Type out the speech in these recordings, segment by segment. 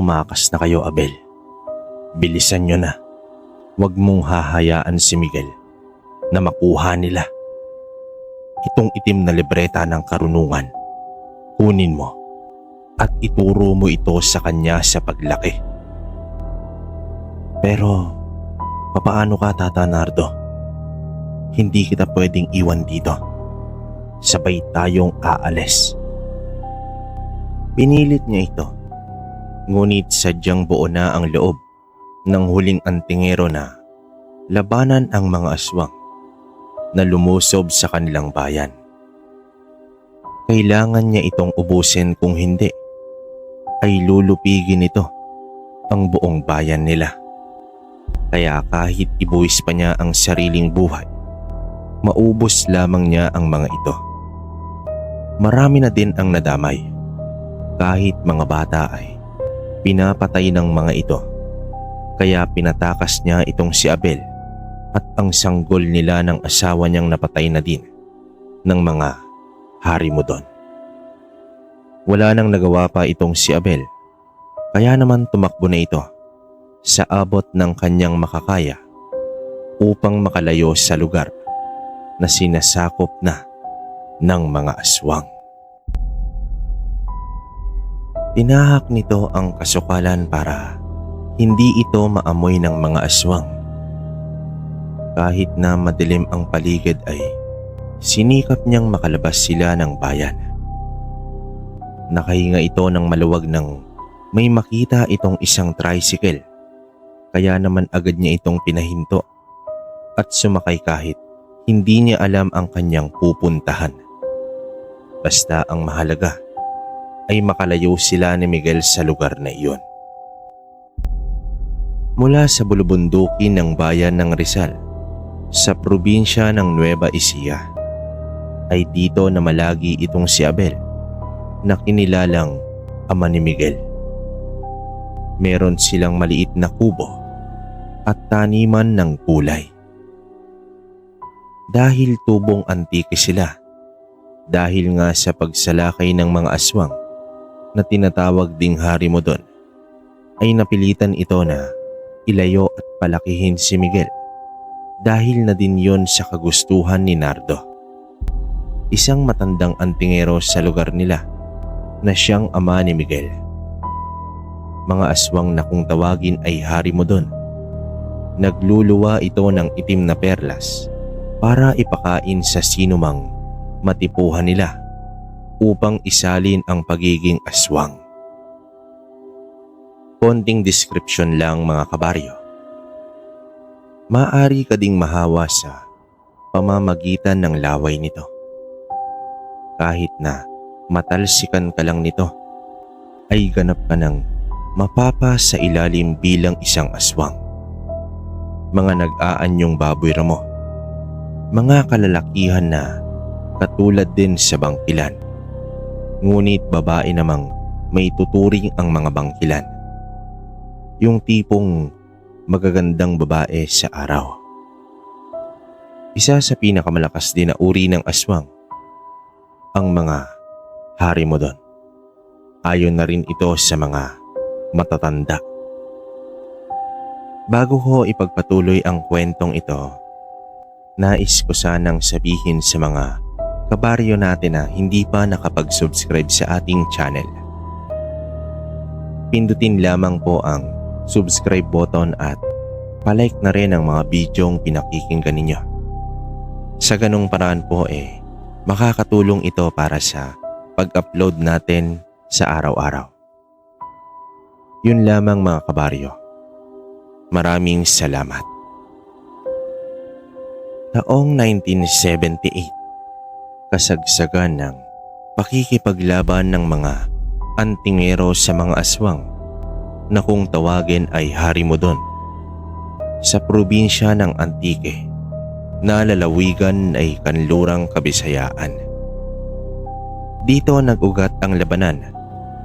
Tumakas na kayo, Abel. Bilisan nyo na. Huwag mong hahayaan si Miguel na makuha nila. Itong itim na libreta ng karunungan, kunin mo at ituro mo ito sa kanya sa paglaki. Pero, papaano ka, Tata Nardo? Hindi kita pwedeng iwan dito. Sabay tayong aalis. Pinilit niya ito. Ngunit sadyang buo na ang loob ng huling antingero na labanan ang mga aswang na lumusob sa kanilang bayan. Kailangan niya itong ubusin, kung hindi ay lulupigin ito ang buong bayan nila. Kaya kahit ibuwis pa niya ang sariling buhay, maubos lamang niya ang mga ito. Marami na din ang nadamay. Kahit mga bata ay pinapatay ng mga ito. Kaya pinatakas niya itong si Abel at ang sanggol nila ng asawa niyang napatay na din ng mga Harimudon. Wala nang nagawa pa itong si Abel, kaya naman tumakbo na ito sa abot ng kanyang makakaya upang makalayo sa lugar na sinasakop na ng mga aswang. Tinahak nito ang kasukalan para hindi ito maamoy ng mga aswang. Kahit na madilim ang paligid ay sinikap niyang makalabas sila ng bayan. Nakahinga ito ng maluwag nang may makita itong isang tricycle, kaya naman agad niya itong pinahinto at sumakay kahit hindi niya alam ang kanyang pupuntahan. Basta ang mahalaga ay makalayo sila ni Miguel sa lugar na iyon. Mula sa bulubundukin ng bayan ng Rizal sa probinsya ng Nueva Ecija ay dito na malagi itong si Abel na kinilalang ama ni Miguel. Meron silang maliit na kubo at taniman ng gulay. Dahil tubong antike sila, dahil nga sa pagsalakay ng mga aswang na tinatawag ding Harimudon, ay napilitan ito na ilayo at palakihin si Miguel dahil na din yon sa kagustuhan ni Nardo. Isang matandang antingero sa lugar nila na siyang ama ni Miguel. Mga aswang na kung tawagin ay Harimudon. Nagluluwa ito ng itim na perlas para ipakain sa sinumang matipuhan nila upang isalin ang pagiging aswang. Konting description lang, mga kabaryo. Maaari ka ding mahawa sa pamamagitan ng laway nito. Kahit na matalsikan ka lang nito, ay ganap ka ng mapapa sa ilalim bilang isang aswang. Mga nag-aanyong baboy ramo, mga kalalakihan na katulad din sa bangkilan, ngunit babae namang may tuturing ang mga bangkilan. Yung tipong magagandang babae sa araw. Isa sa pinakamalakas din na uri ng aswang ang mga Harimudon. Ayon na rin ito sa mga matatanda. Bago ko ipagpatuloy ang kwentong ito, nais ko sanang sabihin sa mga kabaryo natin na hindi pa nakapag-subscribe sa ating channel. Pindutin lamang po ang subscribe button at palike na rin ang mga bidyong pinakikinggan ninyo. Sa ganung paraan po makakatulong ito para sa pag-upload natin sa araw-araw. Yun lamang, mga kabaryo. Maraming salamat. Taong 1978, kasagsagan ng pakikipaglaban ng mga antingero sa mga aswang na kung tawagin ay Harimudon sa probinsya ng Antique na lalawigan ay Kanlurang Kabisayaan. Dito nag-ugat ang labanan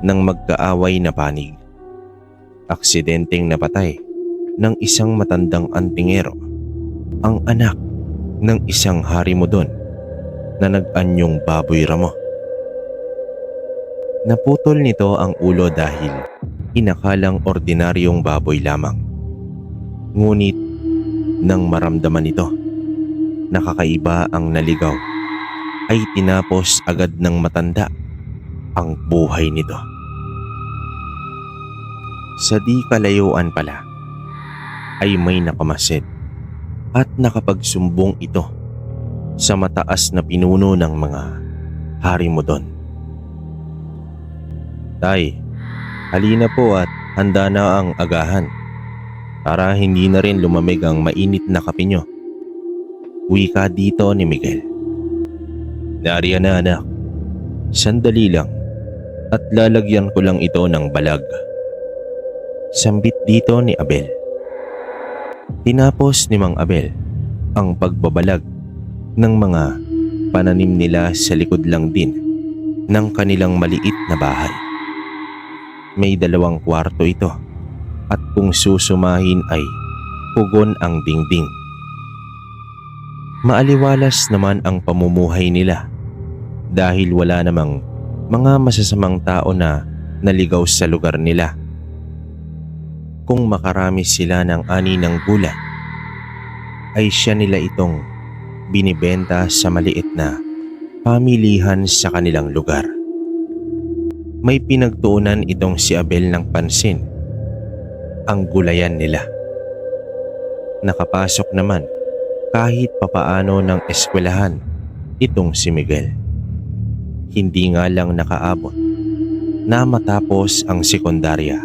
ng magkaaway na panig. Aksidenteng napatay ng isang matandang antingero ang anak ng isang Harimudon na nag-anyong baboy ramo. Naputol nito ang ulo dahil inakalang ordinaryong baboy lamang. Ngunit nang maramdaman ito, nakakaiba ang naligaw, ay tinapos agad ng matanda ang buhay nito. Sa di kalayuan pala ay may nakamasid at nakapagsumbong ito sa mataas na pinuno ng mga hari mo doon. Tay, halina po at handa na ang agahan para hindi na rin lumamig ang mainit na kape nyo. Wika dito ni Miguel. Nariyan na anak, sandali lang at lalagyan ko lang ito ng balag. Sambit dito ni Abel. Tinapos ni Mang Abel ang pagbabalag ng mga pananim nila sa likod lang din ng kanilang maliit na bahay. May 2 kwarto ito at kung susumahin ay pugon ang dingding. Maaliwalas naman ang pamumuhay nila dahil wala namang mga masasamang tao na naligaw sa lugar nila. Kung makarami sila ng ani ng gulay, ay siya nila itong binibenta sa maliit na pamilihan sa kanilang lugar. May pinagtuunan itong si Abel ng pansin, ang gulayan nila. Nakapasok naman kahit papaano ng eskwelahan itong si Miguel. Hindi nga lang nakaabot na matapos ang sekundarya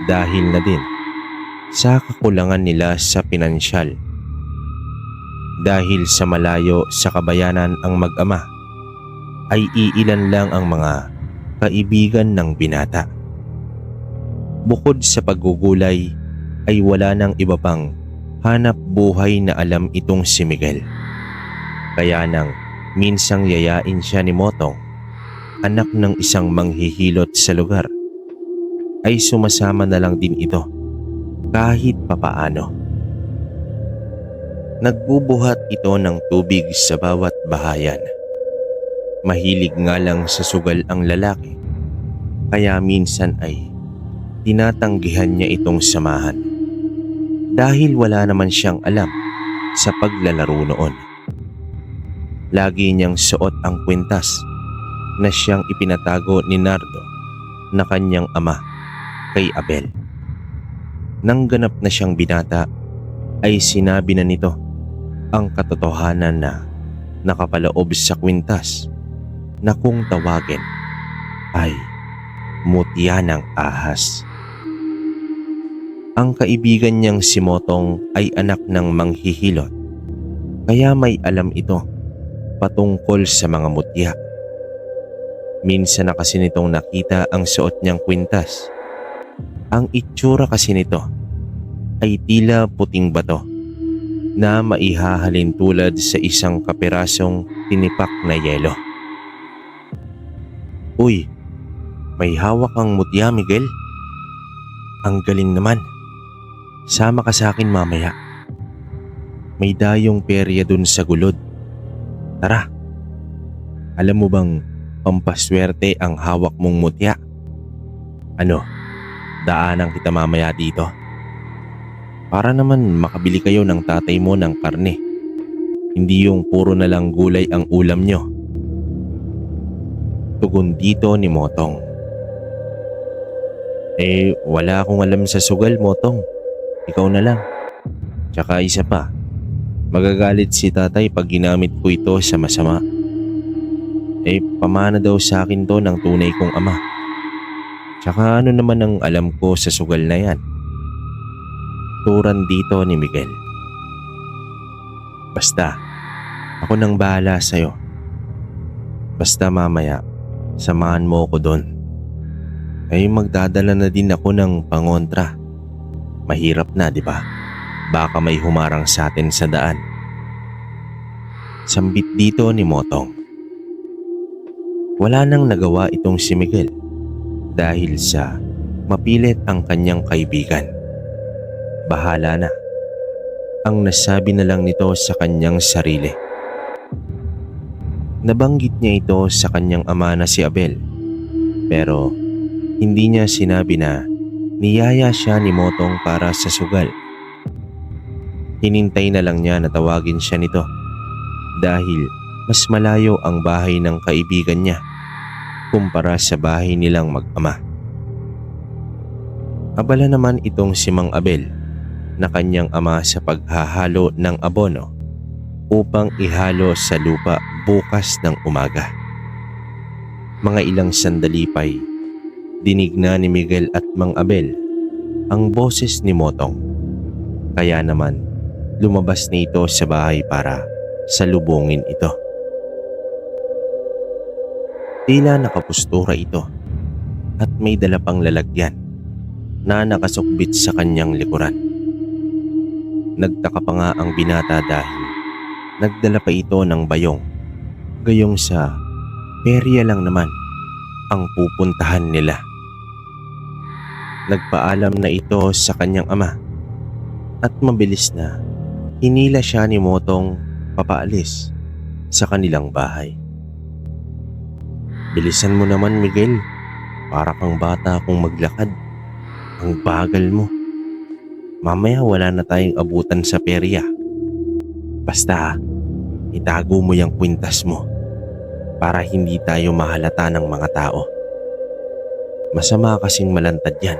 dahil na din sa kakulangan nila sa pinansyal. Dahil sa malayo sa kabayanan ang mag-ama, ay iilan lang ang mga kaibigan ng binata. Bukod sa paggugulay ay wala nang iba pang hanap buhay na alam itong si Miguel. Kaya nang minsang yayain siya ni Motong, anak ng isang manghihilot sa lugar, ay sumasama na lang din ito kahit papaano. Nagbubuhat ito ng tubig sa bawat bahayan. Mahilig nga lang sa sugal ang lalaki, kaya minsan ay tinatanggihan niya itong samahan dahil wala naman siyang alam sa paglalaro noon. Lagi niyang suot ang kwintas na siyang ipinatago ni Nardo na kanyang ama kay Abel. Nang ganap na siyang binata ay sinabi na nito ang katotohanan na nakapaloob sa kwintas na kung tawagin ay mutya ng ahas. Ang kaibigan niyang si Motong ay anak ng manghihilot, kaya may alam ito patungkol sa mga mutya. Minsan na kasi nitong nakita ang suot niyang kwintas. Ang itsura kasi nito ay tila puting bato na maihahalin tulad sa isang kapirasong tinipak na yelo. Uy, may hawak kang mutya, Miguel. Ang galing naman. Sama ka sa akin mamaya. May dayong perya dun sa gulod. Tara. Alam mo bang pampaswerte ang hawak mong mutya? Ano? Daanan kita mamaya dito. Para naman makabili kayo ng tatay mo ng karne. Hindi yung puro na lang gulay ang ulam nyo. Tugon dito ni Motong. Wala akong alam sa sugal, Motong. Ikaw na lang. Tsaka isa pa, magagalit si tatay pag ginamit ko ito sa masama. Pamana daw sa akin to ng tunay kong ama. Tsaka ano naman ang alam ko sa sugal na yan? Turan dito ni Miguel. Basta, ako nang bahala sa'yo. Basta mamaya, samahan mo ko doon. Magdadala na din ako ng pangontra. Mahirap na, di ba? Baka may humarang sa atin sa daan. Sambit dito ni Motong. Wala nang nagawa itong si Miguel dahil sa mapilit ang kanyang kaibigan. Bahala na. Ang nasabi na lang nito sa kanyang sarili. Nabanggit niya ito sa kanyang ama na si Abel, pero Hindi niya sinabi na niyaya siya ni Motong para sa sugal. Hinintay na lang niya na tawagin siya nito dahil mas malayo ang bahay ng kaibigan niya kumpara sa bahay nilang mag-ama. Abala naman itong si Mang Abel na kanyang ama sa paghahalo ng abono upang ihalo sa lupa bukas ng umaga. Mga ilang sandali pa'y dinig na ni Miguel at Mang Abel ang boses ni Motong. Kaya naman lumabas na ito sa bahay para salubungin ito. Tila nakapustura ito at may dala pang lalagyan na nakasukbit sa kanyang likuran. Nagtaka pa nga ang binata dahil nagdala pa ito ng bayong, gayong sa perya lang naman ang pupuntahan nila. Nagpaalam na ito sa kanyang ama at mabilis na hinila siya ni Motong papaalis sa kanilang bahay. "Bilisan mo naman, Miguel, para kang bata kung maglakad. Ang bagal mo. Mamaya wala na tayong abutan sa perya. Basta, itago mo yung kwintas mo para hindi tayo mahalata ng mga tao. Masama kasing malantad yan.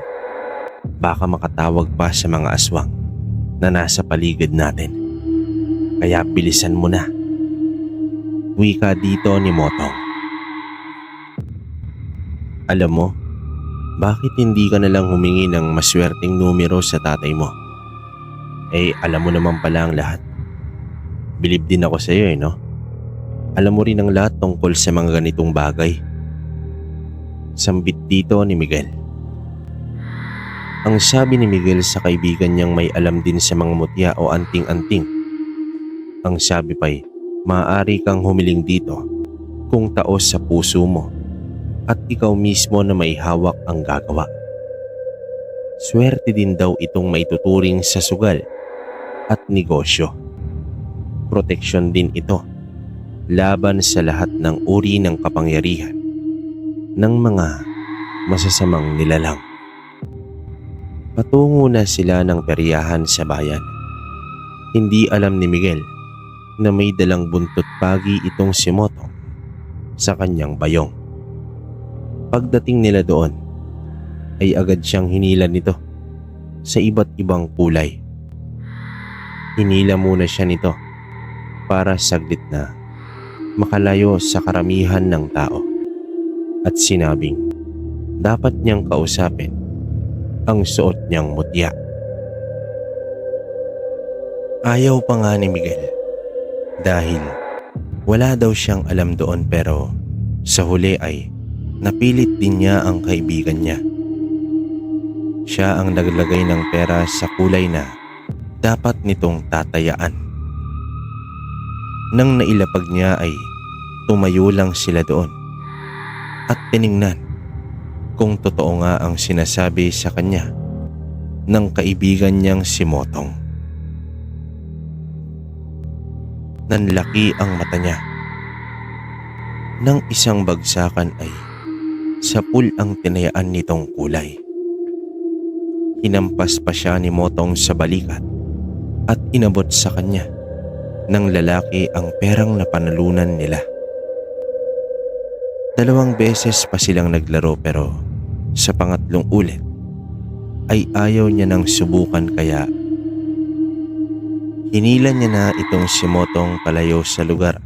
Baka makatawag pa sa mga aswang na nasa paligid natin. Kaya bilisan mo na." Wika dito ni Motong. "Alam mo, bakit hindi ka nalang humingi ng maswerteng numero sa tatay mo? Alam mo naman pala ang lahat. Bilib din ako sa iyo no? Alam mo rin ang lahat tungkol sa mga ganitong bagay." Sambit dito ni Miguel. Ang sabi ni Miguel sa kaibigan niyang may alam din sa mga mutya o anting-anting. Ang sabi pa'y maaari kang humiling dito kung taos sa puso mo at ikaw mismo na may hawak ang gagawa. Swerte din daw itong maituturing sa sugal at negosyo. Proteksyon din ito laban sa lahat ng uri ng kapangyarihan ng mga masasamang nilalang. Patungo na sila ng peryahan sa bayan. Hindi alam ni Miguel na may dalang buntot pagi itong si Motong sa kanyang bayong. Pagdating nila doon, ay agad siyang hinila nito sa iba't ibang kulay. Hinila muna siya nito para saglit na makalayo sa karamihan ng tao at sinabing dapat niyang kausapin ang suot niyang mutya. Ayaw pa nga ni Miguel dahil wala daw siyang alam doon, pero sa huli ay napilit din niya ang kaibigan niya. Siya ang naglagay ng pera sa kulay na dapat nitong tatayaan. Nang nailapag niya ay tumayo lang sila doon at tiningnan kung totoo nga ang sinasabi sa kanya ng kaibigan niyang si Motong. Nanlaki ang mata niya. Nang isang bagsakan ay sapul ang tinayaan nitong kulay. Hinampas pa siya ni Motong sa balikat at inabot sa kanya ng lalaki ang perang napanalunan nila. 2 beses pa silang naglaro, pero sa pangatlong ulit ay ayaw niya nang subukan, kaya hinila niya na itong si Motong palayo sa lugar.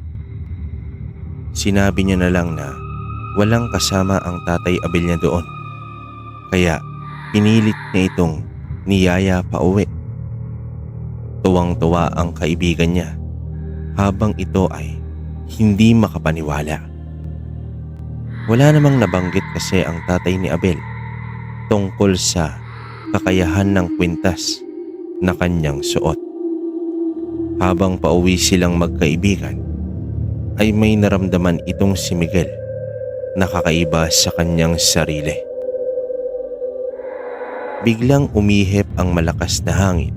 Sinabi niya na lang na walang kasama ang tatay Abel niya doon, kaya pinilit niya itong niyaya pa uwi. Tuwang-tuwa ang kaibigan niya habang ito ay hindi makapaniwala. Wala namang nabanggit kasi ang tatay ni Abel tungkol sa kakayahan ng kwintas na kanyang suot. Habang pauwi silang magkaibigan ay may naramdaman itong si Miguel na kakaiba sa kanyang sarili. Biglang umihip ang malakas na hangin,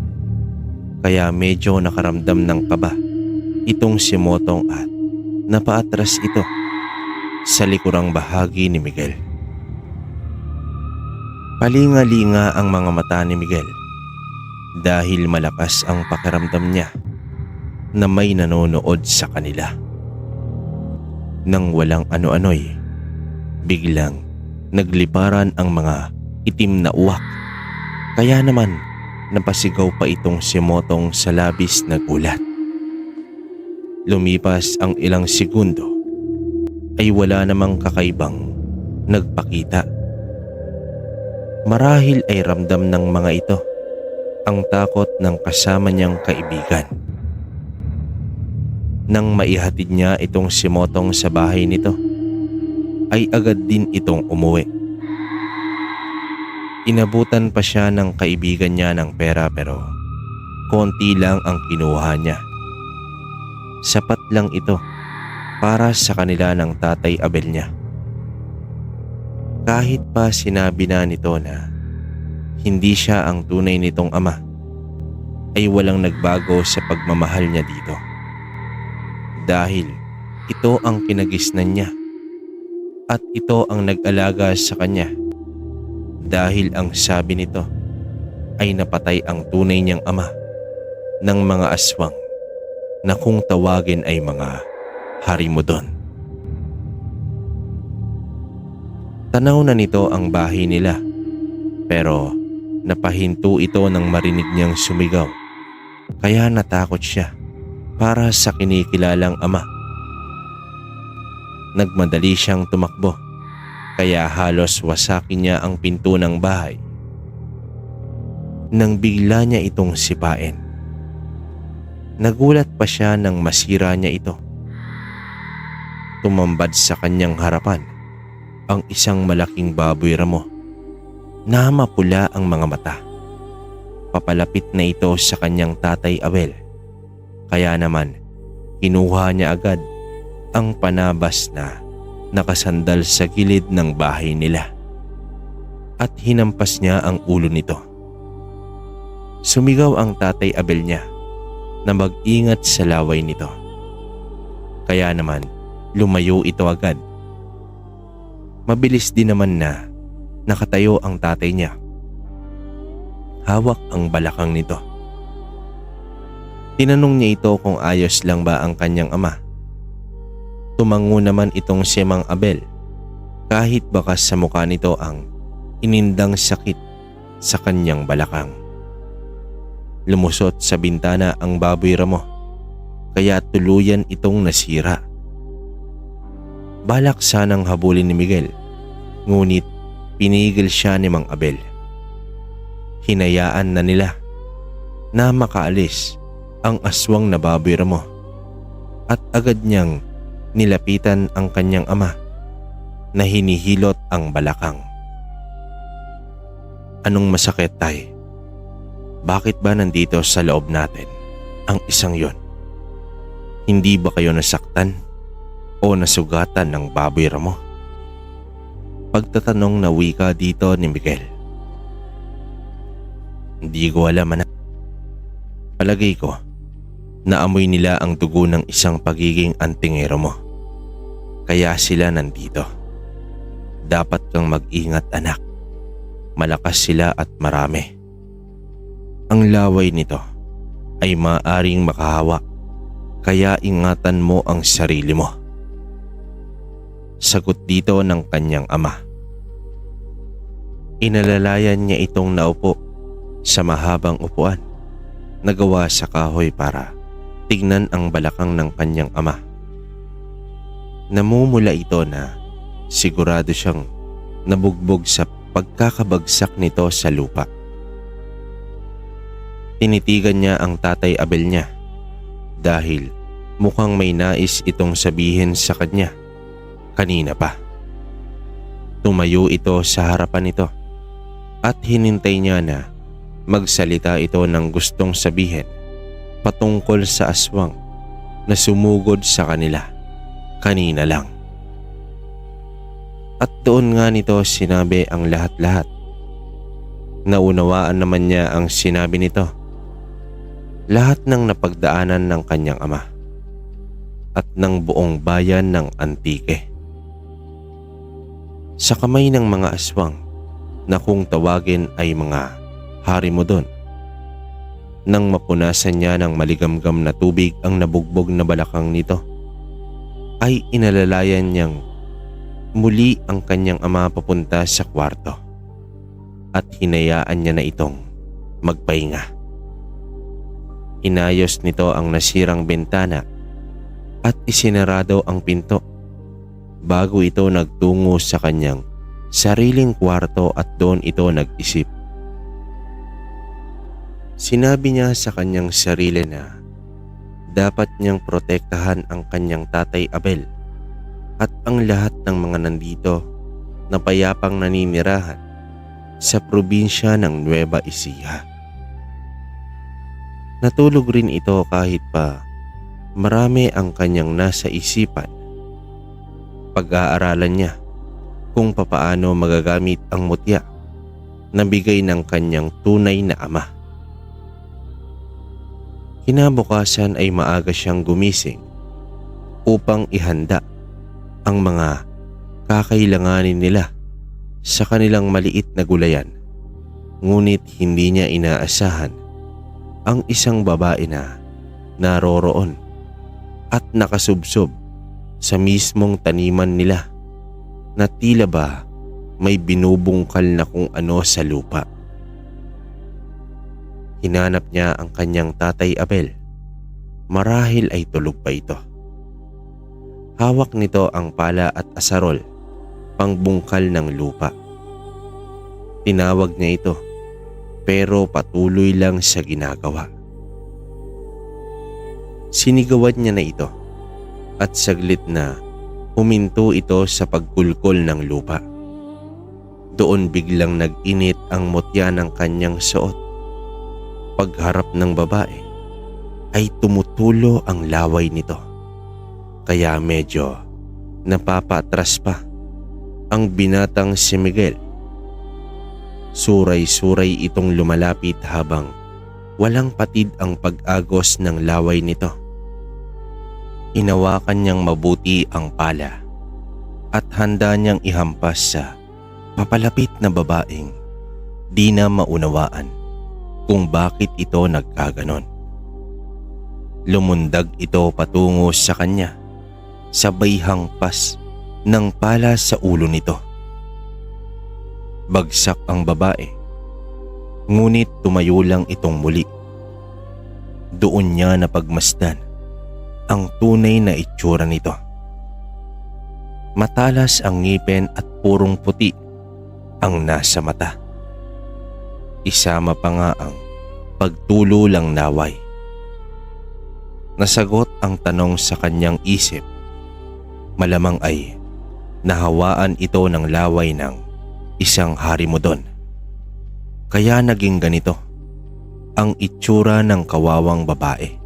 kaya medyo nakaramdam ng kaba itong si Motong at napaatras ito sa likurang bahagi ni Miguel. Palinga-linga ang mga mata ni Miguel dahil malakas ang pakiramdam niya na may nanonood sa kanila. Nang walang ano-ano'y biglang nagliparan ang mga itim na uwak. Kaya naman napasigaw pa itong si Motong sa labis na gulat. Lumipas ang ilang segundo ay wala namang kakaibang nagpakita. Marahil ay ramdam ng mga ito ang takot ng kasama niyang kaibigan. Nang maihatid niya itong si Motong sa bahay nito, ay agad din itong umuwi. Inabutan pa siya ng kaibigan niya ng pera pero konti lang ang kinuha niya. Sapat lang ito para sa kanila ng Tatay Abel niya. Kahit pa sinabi na nito na hindi siya ang tunay nitong ama, ay walang nagbago sa pagmamahal niya dito. Dahil ito ang kinagisnan niya at ito ang nag-alaga sa kanya. Dahil ang sabi nito ay napatay ang tunay niyang ama ng mga aswang na kung tawagin ay mga harimudon. Tanaw na nito ang bahay nila pero napahinto ito nang marinig niyang sumigaw. Kaya natakot siya para sa kinikilalang ama. Nagmadali siyang tumakbo kaya halos wasakin niya ang pinto ng bahay nang bigla niya itong sipain. Nagulat pa siya nang masira niya ito. Tumambad sa kanyang harapan ang isang malaking baboy ramo na mapula ang mga mata. Papalapit na ito sa kanyang Tatay Abel. Kaya naman kinuha niya agad ang panabas na nakasandal sa gilid ng bahay nila at hinampas niya ang ulo nito. Sumigaw ang Tatay Abel niya na mag-ingat sa laway nito. Kaya naman lumayo ito agad. Mabilis din naman na nakatayo ang tatay niya. Hawak ang balakang nito. Tinanong niya ito kung ayos lang ba ang kanyang ama. Tumango naman itong si Mang Abel kahit bakas sa mukha nito ang inindang sakit sa kanyang balakang. Lumusot sa bintana ang baboy ramo kaya tuluyan itong nasira. Balak sanang habulin ni Miguel ngunit pinigil siya ni Mang Abel. Hinayaan na nila na makaalis ang aswang na baboy ramo at agad niyang nilapitan ang kanyang ama na hinihilot ang balakang. Anong masakit, tay? Bakit ba nandito sa loob natin ang isang yon? Hindi ba kayo nasaktan o nasugatan ng baboy ramo? Pagtatanong na wika dito ni Miguel. Hindi ko alam, anak. Palagay ko, naamoy nila ang dugo ng isang pagiging antingero mo. Kaya sila nandito. Dapat kang mag-ingat, anak. Malakas sila at marami. Ang laway nito ay maaring makahawa, kaya ingatan mo ang sarili mo. Sagot dito ng kanyang ama. Inalalayan niya itong naupo sa mahabang upuan na gawa sa kahoy para tignan ang balakang ng kanyang ama. Namumula ito na sigurado siyang nabugbog sa pagkakabagsak nito sa lupa. Tinitigan niya ang Tatay Abel niya dahil mukhang may nais itong sabihin sa kanya kanina pa. Tumayo ito sa harapan nito at hinintay niya na magsalita ito ng gustong sabihin patungkol sa aswang na sumugod sa kanila kanina lang. At doon nga nito sinabi ang lahat-lahat. Naunawaan naman niya ang sinabi nito. Lahat ng napagdaanan ng kanyang ama at ng buong bayan ng Antique. Sa kamay ng mga aswang na kung tawagin ay mga hari mo doon. Nang mapunasan niya ng maligamgam na tubig ang nabugbog na balakang nito, ay inalalayan niyang muli ang kanyang ama papunta sa kwarto at hinayaan niya na itong magpahinga. Inayos nito ang nasirang bintana at isinarado ang pinto bago ito nagtungo sa kanyang sariling kwarto at doon ito nag-isip. Sinabi niya sa kanyang sarili na dapat niyang protektahan ang kanyang tatay Abel at ang lahat ng mga nandito na payapang naninirahan sa probinsya ng Nueva Ecija. Natulog rin ito kahit pa marami ang kanyang nasa isipan. Pag-aaralan niya kung papaano magagamit ang mutya na bigay ng kanyang tunay na ama. Kinabukasan ay maaga siyang gumising upang ihanda ang mga kakailanganin nila sa kanilang maliit na gulayan. Ngunit hindi niya inaasahan ang isang babae na naroroon at nakasubsob sa mismong taniman nila na tila ba may binubungkal na kung ano sa lupa. Hinanap niya ang kanyang tatay Abel. Marahil ay tulog pa ito. Hawak nito ang pala at asarol, pangbungkal ng lupa. Tinawag niya ito, pero patuloy lang sa ginagawa. Sinigawan niya na ito at saglit na huminto ito sa pagkulkol ng lupa. Doon biglang nag-init ang mutya ng kanyang suot. Pagharap ng babae ay tumutulo ang laway nito, kaya medyo napapatras pa ang binatang si Miguel. Suray-suray itong lumalapit habang walang patid ang pag-agos ng laway nito. Inawakan niyang mabuti ang pala at handa niyang ihampas sa papalapit na babaeng di na maunawaan kung bakit ito nagkaganon. Lumundag ito patungo sa kanya, sabay hangpas ng pala sa ulo nito. Bagsak ang babae, ngunit tumayo lang itong muli. Doon niya napagmasdan ang tunay na itsura nito. Matalas ang ngipin at purong puti ang nasa mata. Isama pa nga ang pagtulo lang laway. Nasagot ang tanong sa kanyang isip. Malamang ay nahawaan ito ng laway ng isang hari mo doon. Kaya naging ganito ang itsura ng kawawang babae.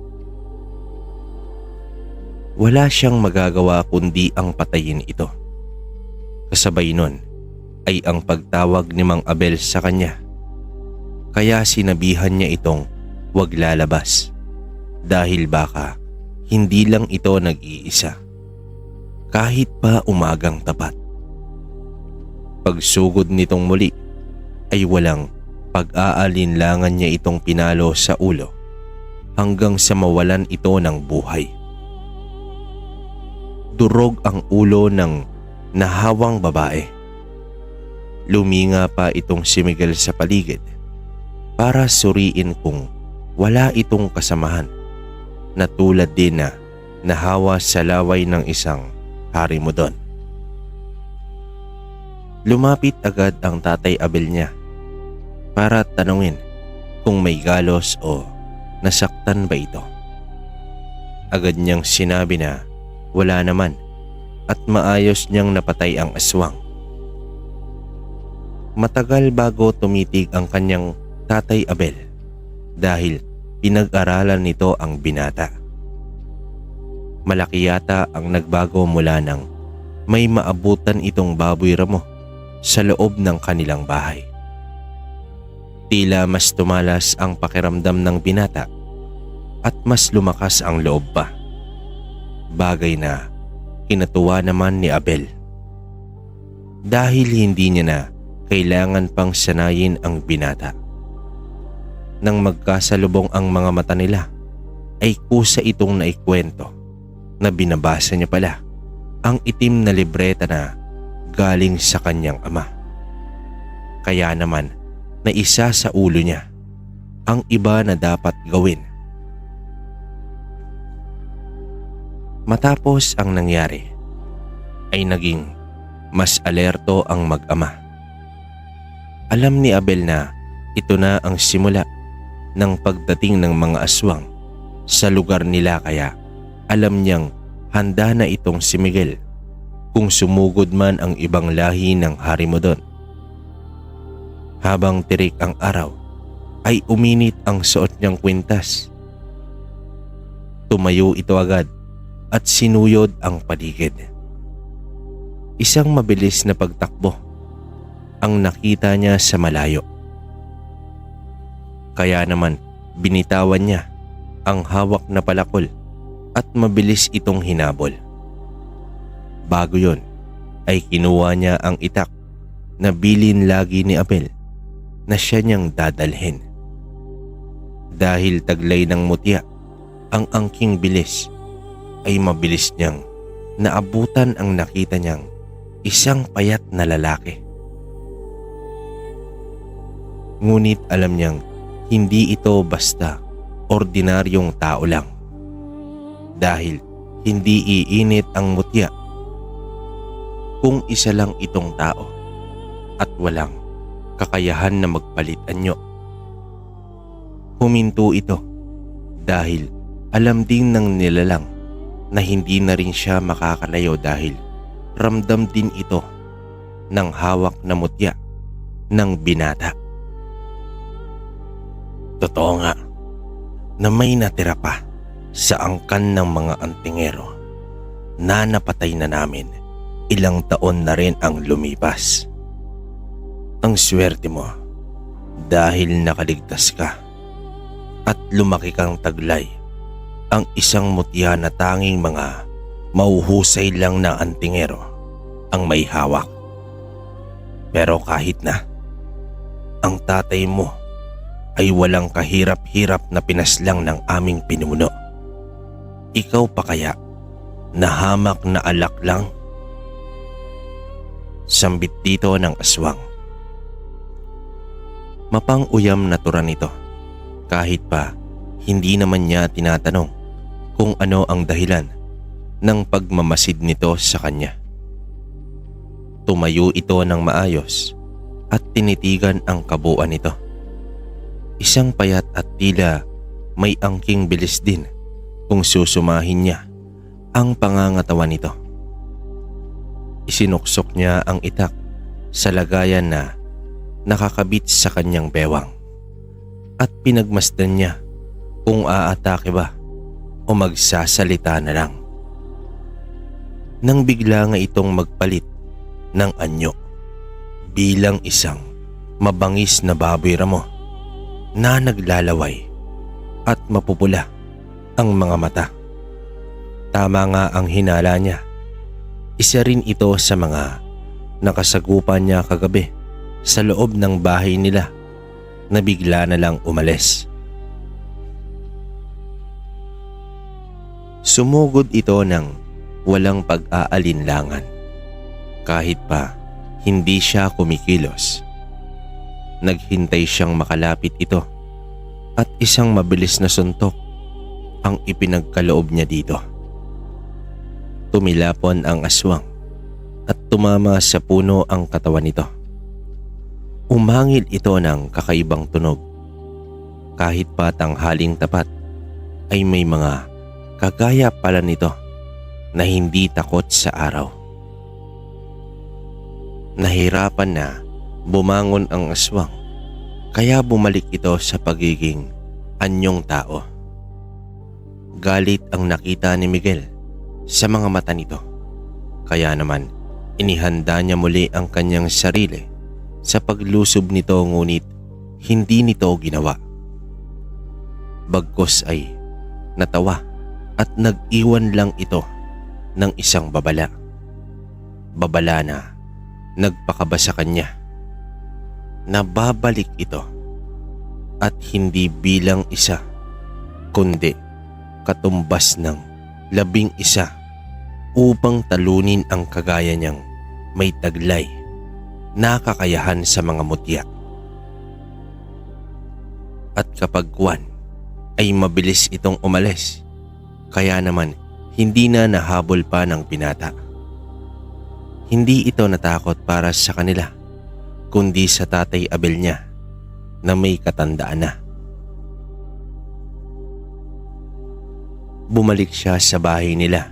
Wala siyang magagawa kundi ang patayin ito. Kasabay nun ay ang pagtawag ni Mang Abel sa kanya. Kaya sinabihan niya itong huwag lalabas dahil baka hindi lang ito nag-iisa kahit pa umagang tapat. Pagsugod nitong muli ay walang pag-aalinlangan niya itong pinalo sa ulo hanggang sa mawalan ito ng buhay. Durog ang ulo ng nahawang babae. Luminga pa itong si Miguel sa paligid para suriin kung wala itong kasamahan na tulad din na nahawa sa laway ng isang hari mo doon. Lumapit agad ang tatay Abel niya para tanungin kung may galos o nasaktan ba ito. Agad niyang sinabi na wala naman at maayos niyang napatay ang aswang. Matagal bago tumitig ang kanyang tatay Abel dahil pinag-aralan nito ang binata. Malaki yata ang nagbago mula nang may maabutan itong baboy ramo sa loob ng kanilang bahay. Tila mas tumalas ang pakiramdam ng binata at mas lumakas ang loob pa. Bagay na kinatuwa naman ni Abel. Dahil hindi niya na kailangan pang sanayin ang binata. Nang magkasalubong ang mga mata nila, ay kusa itong naikwento na binabasa niya pala ang itim na libreta na galing sa kanyang ama. Kaya naman na isa sa ulo niya ang iba na dapat gawin. Matapos ang nangyari, ay naging mas alerto ang mag-ama. Alam ni Abel na ito na ang simula ng pagdating ng mga aswang sa lugar nila, kaya alam niyang handa na itong si Miguel kung sumugod man ang ibang lahi ng Harimudon. Habang tirik ang araw, ay uminit ang suot niyang kwintas. Tumayo ito agad at sinuyod ang paligid. Isang mabilis na pagtakbo ang nakita niya sa malayo. Kaya naman binitawan niya ang hawak na palakol at mabilis itong hinabol. Bago yon ay kinuha niya ang itak na bilin lagi ni Abel na siya niyang dadalhin. Dahil taglay ng mutya ang angking bilis, ay mabilis niyang naabutan ang nakita niyang isang payat na lalaki. Ngunit alam niyang hindi ito basta ordinaryong tao lang, dahil hindi iinit ang mutya kung isa lang itong tao at walang kakayahan na magpalit anyo. Huminto ito dahil alam din ng nilalang na hindi na rin siya makakalayo, dahil ramdam din ito ng hawak na mutya ng binata. Totoo nga na may natira pa sa angkan ng mga antingero na napatay na namin ilang taon na rin ang lumipas. Ang swerte mo dahil nakaligtas ka at lumaki kang taglay ang isang mutya na tanging mga mauhusay lang na antingero ang may hawak. Pero kahit na ang tatay mo ay walang kahirap-hirap na pinaslang ng aming pinuno, ikaw pa kaya na hamak na alak lang? Sambit dito ng aswang. Mapang-uyam na tura nito, kahit pa hindi naman niya tinatanong kung ano ang dahilan ng pagmamasid nito sa kanya. Tumayo ito ng maayos at tinitigan ang kabuuan nito. Isang payat at tila may angking bilis din kung susumahin niya ang pangangatawan nito. Isinuksok niya ang itak sa lagayan na nakakabit sa kanyang bewang at pinagmasdan niya kung aatake ba o magsasalita na lang. Nang bigla nga itong magpalit ng anyo bilang isang mabangis na baboy ramo na naglalaway at mapupula ang mga mata. Tama nga ang hinala niya. Isa rin ito sa mga nakasagupan niya kagabi sa loob ng bahay nila na bigla na lang umalis. Sumugod ito ng walang pag-aalinlangan. Kahit pa hindi siya kumikilos, naghintay siyang makalapit ito at isang mabilis na suntok ang ipinagkaloob niya dito. Tumilapon ang aswang at tumama sa puno ang katawan nito. Umangil ito ng kakaibang tunog. Kahit pa tanghaling tapat ay may mga kagaya pala nito na hindi takot sa araw. Nahirapan na bumangon ang aswang, kaya bumalik ito sa pagiging anyong tao. Galit ang nakita ni Miguel sa mga mata nito, kaya naman inihanda niya muli ang kanyang sarili sa paglusob nito, ngunit hindi nito ginawa. Bagkus ay natawa at nag-iwan lang ito ng isang babala. Babala na nagpakaba sa kanya Nababalik ito at hindi bilang isa kundi katumbas ng 11 upang talunin ang kagaya niyang may taglay na kakayahan sa mga mutya. At kapag kuwan ay mabilis itong umalis, kaya naman hindi na nahabol pa ng binata. Hindi ito natakot para sa kanila kundi sa Tatay Abel niya na may katandaan na. Bumalik siya sa bahay nila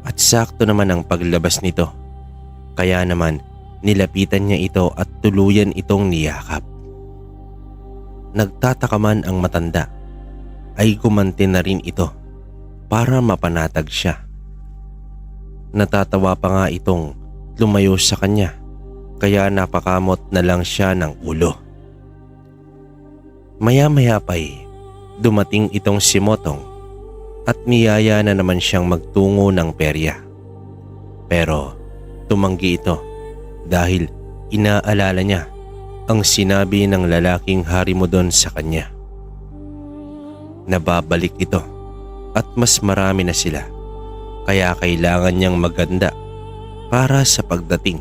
at sakto naman ang paglabas nito, kaya naman nilapitan niya ito at tuluyan itong niyakap. Nagtataka man ang matanda ay gumanti na rin ito para mapanatag siya. Natatawa pa nga itong lumayo sa kanya, kaya napakamot na lang siya ng ulo. Maya-maya pa'y dumating itong si Motong at niyaya na naman siyang magtungo ng perya. Pero tumanggi ito dahil inaalala niya ang sinabi ng lalaking Harimudon sa kanya. Nababalik ito at mas marami na sila, kaya kailangan niyang maganda para sa pagdating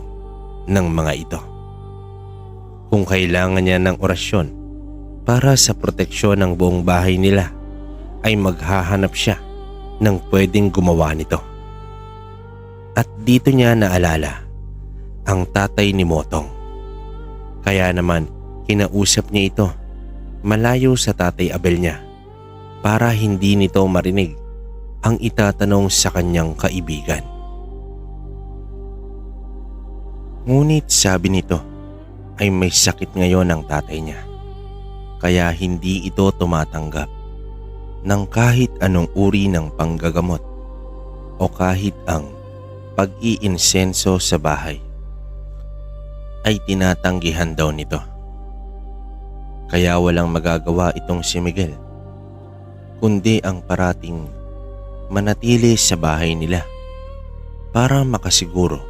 ng mga ito. Kung kailangan niya ng orasyon para sa proteksyon ng buong bahay nila, ay maghahanap siya ng pwedeng gumawa nito. At dito niya naalala ang tatay ni Motong. Kaya naman kinausap niya ito malayo sa Tatay Abel niya para hindi nito marinig ang itatanong sa kanyang kaibigan. Ngunit sabi nito ay may sakit ngayon ang tatay niya, kaya hindi ito tumatanggap ng kahit anong uri ng panggagamot o kahit ang pag-iinsenso sa bahay ay tinatanggihan daw nito. Kaya walang magagawa itong si Miguel kundi ang parating manatili sa bahay nila para makasiguro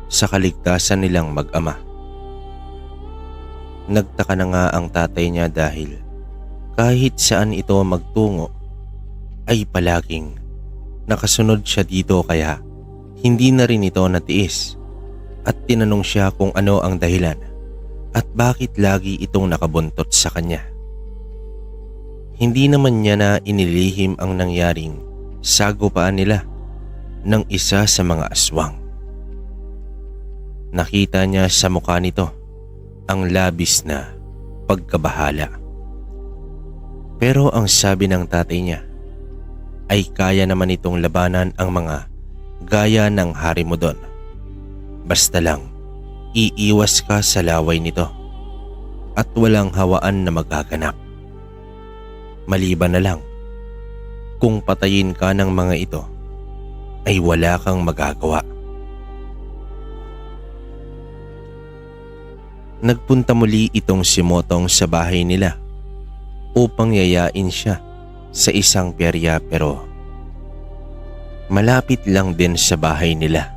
sa kaligtasan nilang mag-ama. Nagtaka na nga ang tatay niya dahil kahit saan ito magtungo ay palaging nakasunod siya dito, kaya hindi na rin ito natiis at tinanong siya kung ano ang dahilan at bakit lagi itong nakabuntot sa kanya. Hindi naman niya na inilihim ang nangyaring sagupaan nila ng isa sa mga aswang. Nakita niya sa mukha nito ang labis na pagkabahala. Pero ang sabi ng tatay niya ay kaya naman itong labanan ang mga gaya ng Harimudon. Basta lang iiwas ka sa laway nito at walang hawaan na magaganap. Maliban na lang kung patayin ka ng mga ito ay wala kang magagawa. Nagpunta muli itong si Motong sa bahay nila upang yayain siya sa isang perya, pero malapit lang din sa bahay nila.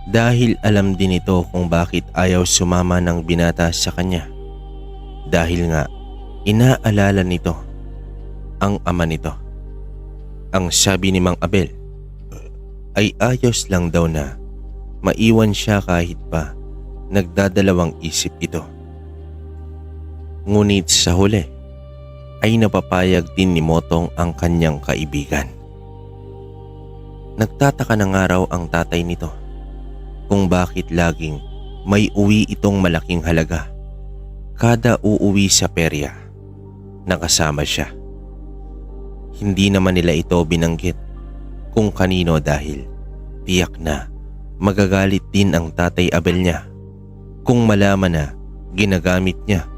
Dahil alam din ito kung bakit ayaw sumama ng binata sa kanya, dahil nga inaalala nito ang ama nito. Ang sabi ni Mang Abel ay ayos lang daw na maiwan siya kahit pa nagdadalawang isip ito. Ngunit sa huli ay napapayag din ni Motong ang kanyang kaibigan. Nagtataka na nga raw ang tatay nito kung bakit laging may uwi itong malaking halaga kada uuwi sa perya na kasama siya. Hindi naman nila ito binanggit kung kanino dahil tiyak na magagalit din ang Tatay Abel niya kung malaman na ginagamit niya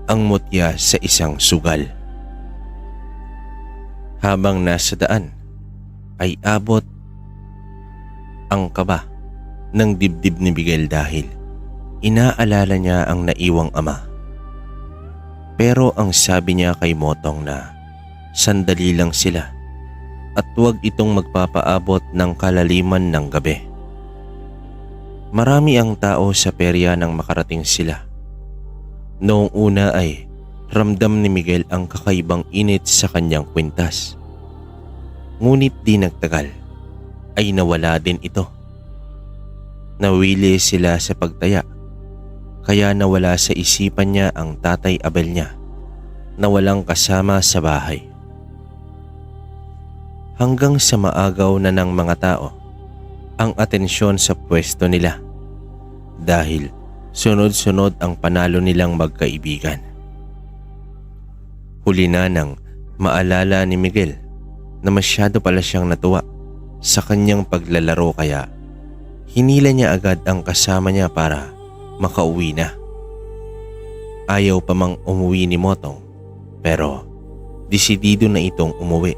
ang mutya sa isang sugal. Habang nasa daan ay abot ang kaba ng dibdib ni Miguel dahil inaalala niya ang naiwang ama. Pero ang sabi niya kay Motong na sandali lang sila at huwag itong magpapaabot ng kalaliman ng gabi. Marami ang tao sa perya nang makarating sila Noong una ay ramdam ni Miguel ang kakaibang init sa kanyang kwintas. Ngunit di nagtagal ay nawala din ito. Nawili sila sa pagtaya, kaya nawala sa isipan niya ang Tatay Abel niya na walang kasama sa bahay. Hanggang sa maagaw na ng mga tao ang atensyon sa pwesto nila dahil sunod-sunod ang panalo nilang magkaibigan. Huli na nang maalala ni Miguel na masyado pala siyang natuwa sa kanyang paglalaro, kaya hinila niya agad ang kasama niya para makauwi na. Ayaw pa mang umuwi ni Motong, pero desidido na itong umuwi,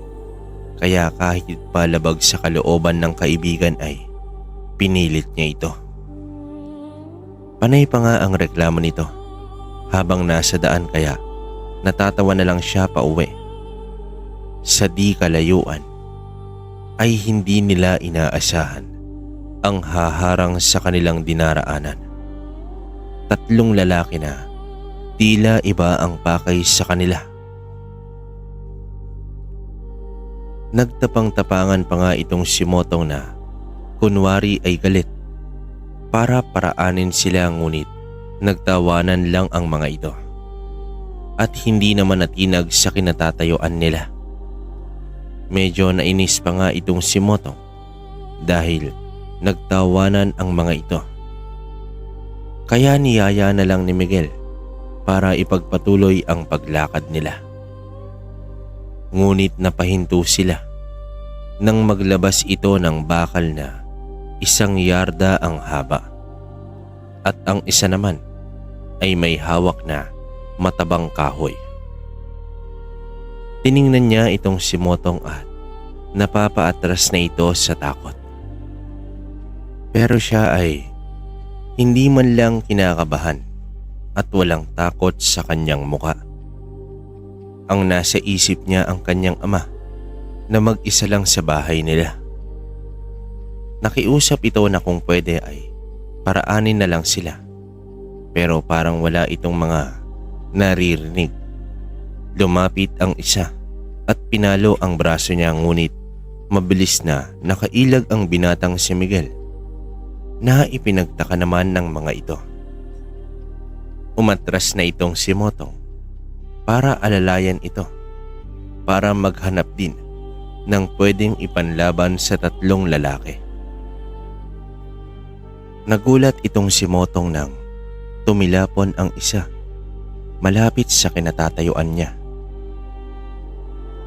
kaya kahit palabag sa kalooban ng kaibigan ay pinilit niya ito. Panay pa nga ang reklamo nito habang nasa daan, kaya natatawa na lang siya pauwi. Sa di kalayuan ay hindi nila inaasahan ang haharang sa kanilang dinaraanan. 3 lalaki na tila iba ang pakay sa kanila. Nagtapang-tapangan pa nga itong si Motong na kunwari ay galit para paraanin sila, ngunit nagtawanan lang ang mga ito at hindi naman natinag sa kinatatayuan nila. Medyo nainis pa nga itong si Motong dahil nagtawanan ang mga ito. Kaya niyaya na lang ni Miguel para ipagpatuloy ang paglakad nila. Ngunit napahinto sila nang maglabas ito ng bakal na 1 yarda ang haba at ang isa naman ay may hawak na matabang kahoy. Tiningnan niya itong si Motong at napapaatras na ito sa takot. Pero siya ay hindi man lang kinakabahan at walang takot sa kanyang muka. Ang nasa isip niya ang kanyang ama na mag-isa lang sa bahay nila. Nakiusap ito na kung pwede ay paraanin na lang sila, pero parang wala itong mga naririnig. Lumapit ang isa at pinalo ang braso niya, ngunit mabilis na nakailag ang binatang si Miguel na ipinagtaka naman ng mga ito. Umatras na itong si Motong para alalayan ito, para maghanap din ng pwedeng ipanlaban sa 3 lalaki. Nagulat itong si Motong nang tumilapon ang isa malapit sa kinatatayuan niya.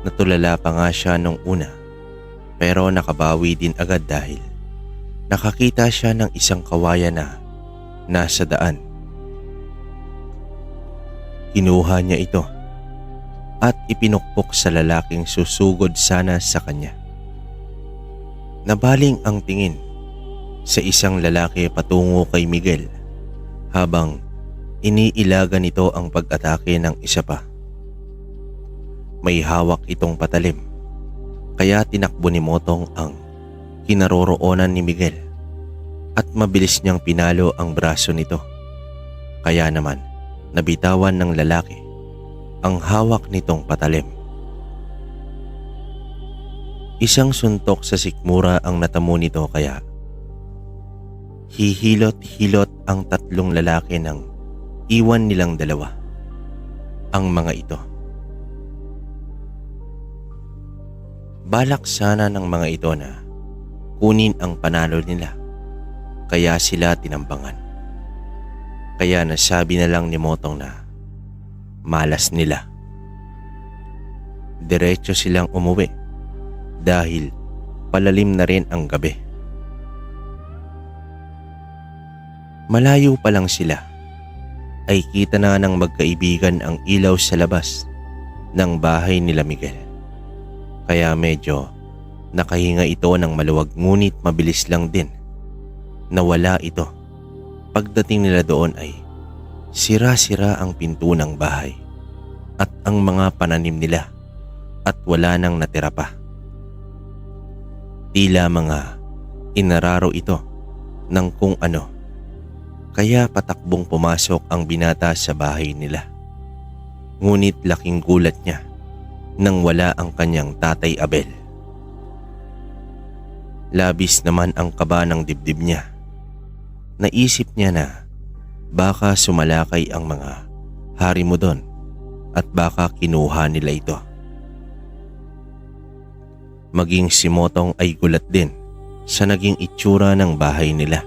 Natulala pa nga siya nung una, pero nakabawi din agad dahil nakakita siya ng isang kawayan na nasa daan. Kinuha niya ito at ipinukpok sa lalaking susugod sana sa kanya. Nabaling ang tingin sa isang lalaki patungo kay Miguel habang iniilagan nito ang pag-atake ng isa pa. May hawak itong patalim, kaya tinakbo ni Motong ang kinaroroonan ni Miguel at mabilis niyang pinalo ang braso nito. Kaya naman nabitawan ng lalaki ang hawak nitong patalim. Isang suntok sa sikmura ang natamo nito, kaya hihilot-hilot ang 3 lalaki nang iwan nilang 2 ang mga ito. Balak sana ng mga ito na kunin ang panalo nila, kaya sila tinambangan. Kaya nasabi na lang ni Motong na malas nila. Diretso silang umuwi dahil palalim na rin ang gabi. Malayo pa lang sila ay kita na ng magkaibigan ang ilaw sa labas ng bahay nila Miguel. Kaya medyo nakahinga ito ng maluwag, ngunit mabilis lang din nawala ito. Pagdating nila doon ay sira-sira ang pinto ng bahay at ang mga pananim nila at wala nang natira pa. Tila mga inararo ito ng kung ano, Kaya patakbong pumasok ang binata sa bahay nila. Ngunit laking gulat niya nang wala ang kanyang tatay Abel. Labis naman ang kaba ng dibdib niya. Naisip niya na baka sumalakay ang mga hari mo doon at baka kinuha nila ito. Maging si Motong ay gulat din sa naging itsura ng bahay nila.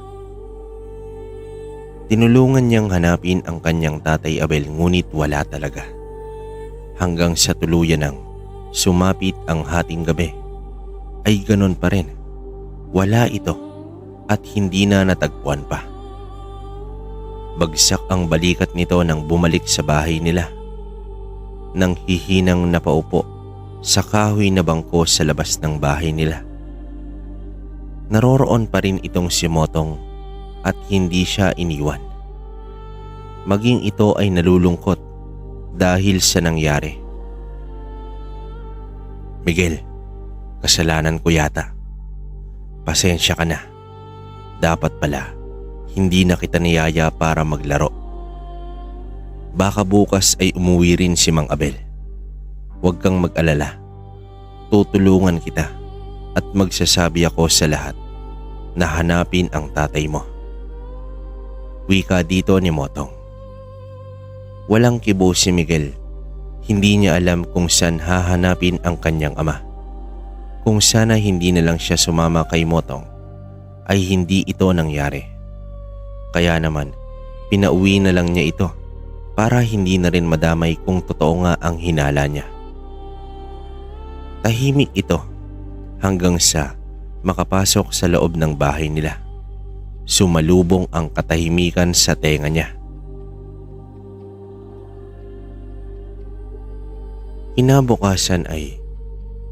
Tinulungan niyang hanapin ang kanyang tatay Abel ngunit wala talaga. Hanggang sa tuluyan ng sumapit ang hating gabi ay ganon pa rin. Wala ito at hindi na natagpuan pa. Bagsak ang balikat nito nang bumalik sa bahay nila. Nang hihinang napaupo sa kahoy na bangko sa labas ng bahay nila. Naroroon pa rin itong si Motong at hindi siya iniwan. Maging ito ay nalulungkot dahil sa nangyari. Miguel, kasalanan ko yata. Pasensya ka na. Dapat pala, hindi na kita niyaya para maglaro. Baka bukas ay umuwi rin si Mang Abel. Huwag kang mag-alala. Tutulungan kita at magsasabi ako sa lahat na hanapin ang tatay mo. Wika dito ni Motong. Walang kibo si Miguel. Hindi niya alam kung saan hahanapin ang kanyang ama. Kung sana hindi na lang siya sumama kay Motong, ay hindi ito nangyari. Kaya naman, pinauwi na lang niya ito para hindi na rin madamay kung totoo nga ang hinala niya. Tahimik ito hanggang sa makapasok sa loob ng bahay nila. Sumalubong ang katahimikan sa tenga niya. Kinabukasan ay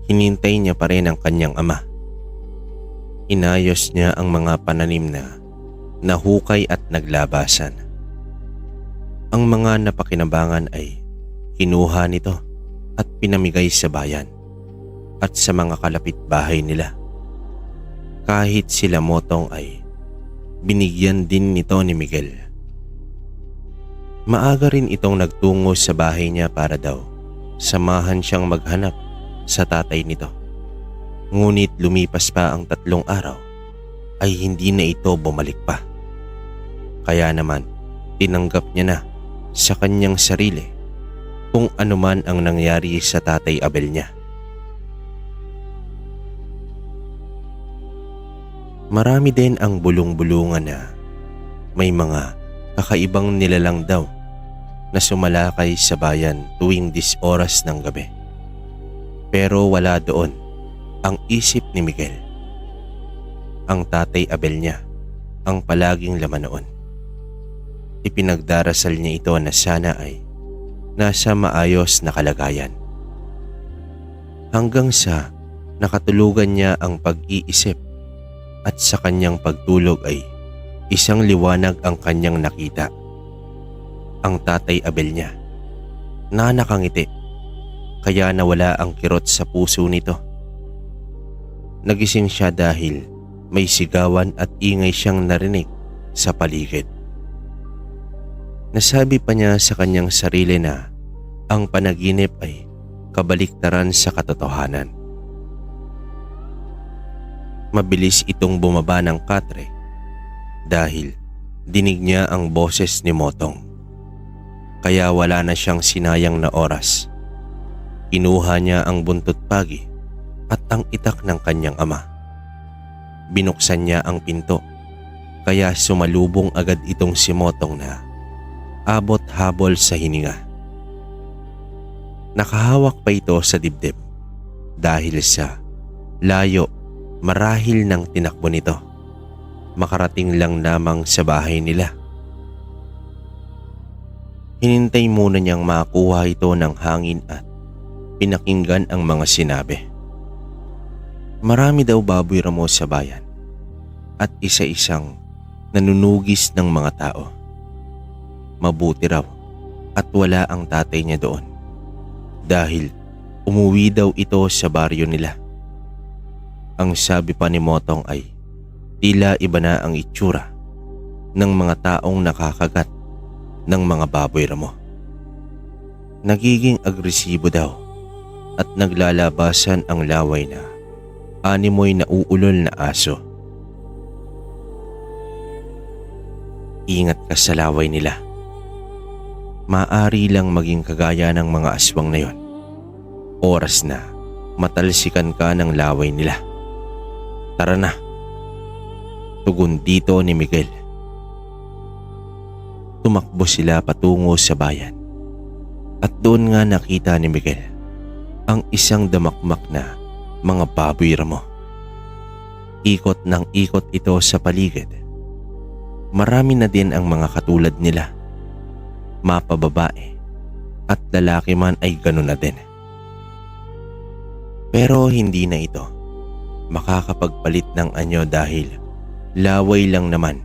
hinintay niya pa rin ang kanyang ama. Inayos niya ang mga pananim na nahukay at naglabasan. Ang mga napakinabangan ay kinuha nito at pinamigay sa bayan at sa mga kalapit bahay nila. Kahit sila Motong ay binigyan din nito ni Miguel. Maaga rin itong nagtungo sa bahay niya para daw samahan siyang maghanap sa tatay nito. Ngunit lumipas pa ang 3 araw ay hindi na ito bumalik pa. Kaya naman tinanggap niya na sa kanyang sarili kung anuman ang nangyari sa tatay Abel niya. Marami din ang bulong-bulungan na may mga kakaibang nilalang daw na sumalakay sa bayan tuwing 10 oras ng gabi. Pero wala doon ang isip ni Miguel. Ang tatay Abel niya ang palaging laman noon. Ipinagdarasal niya ito na sana ay nasa maayos na kalagayan. Hanggang sa nakatulugan niya ang pag-iisip at sa kanyang pagtulog ay isang liwanag ang kanyang nakita. Ang tatay Abel niya na nakangiti kaya nawala ang kirot sa puso nito. Nagising siya dahil may sigawan at ingay siyang narinig sa paligid. Nasabi pa niya sa kanyang sarili na ang panaginip ay kabaliktaran sa katotohanan. Mabilis itong bumaba ng katre dahil dinig niya ang boses ni Motong. Kaya wala na siyang sinayang na oras. Kinuha niya ang buntot pagi at ang itak ng kanyang ama. Binuksan niya ang pinto kaya sumalubong agad itong si Motong na abot habol sa hininga. Nakahawak pa ito sa dibdib dahil sa layo marahil ng tinakbo nito. Makarating lang lamang sa bahay nila. Hinintay muna niyang makakuha ito ng hangin at pinakinggan ang mga sinabi. Marami daw baboy ramo sa bayan at isa-isang nanunugis ng mga tao. Mabuti raw at wala ang tatay niya doon dahil umuwi daw ito sa baryo nila. Ang sabi pa ni Motong ay tila iba na ang itsura ng mga taong nakakagat ng mga baboy ramo. Nagiging agresibo daw at naglalabasan ang laway na animoy na uulol na aso. Ingat ka sa laway nila. Maaari lang maging kagaya ng mga aswang na yon. Oras na matalsikan ka ng laway nila. Tara na. Tugon dito ni Miguel. Tumakbo sila patungo sa bayan. At doon nga nakita ni Miguel ang isang damakmak na mga baboy ramo. Ikot ng ikot ito sa paligid. Marami na din ang mga katulad nila. Mapababae at lalaki man ay ganoon na din. Pero hindi na ito makakapagpalit ng anyo dahil laway lang naman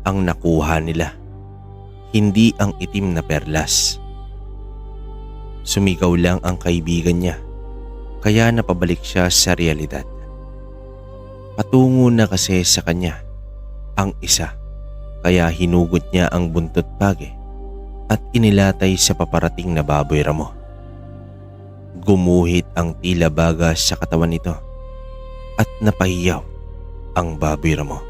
ang nakuha nila, hindi ang itim na perlas. Sumigaw lang ang kaibigan niya, kaya napabalik siya sa realidad. Patungo na kasi sa kanya ang isa, kaya hinugot niya ang buntot pagi at inilatay sa paparating na baboy ramo. Gumuhit ang tila baga sa katawan nito at napahiyaw ang baboy ramo.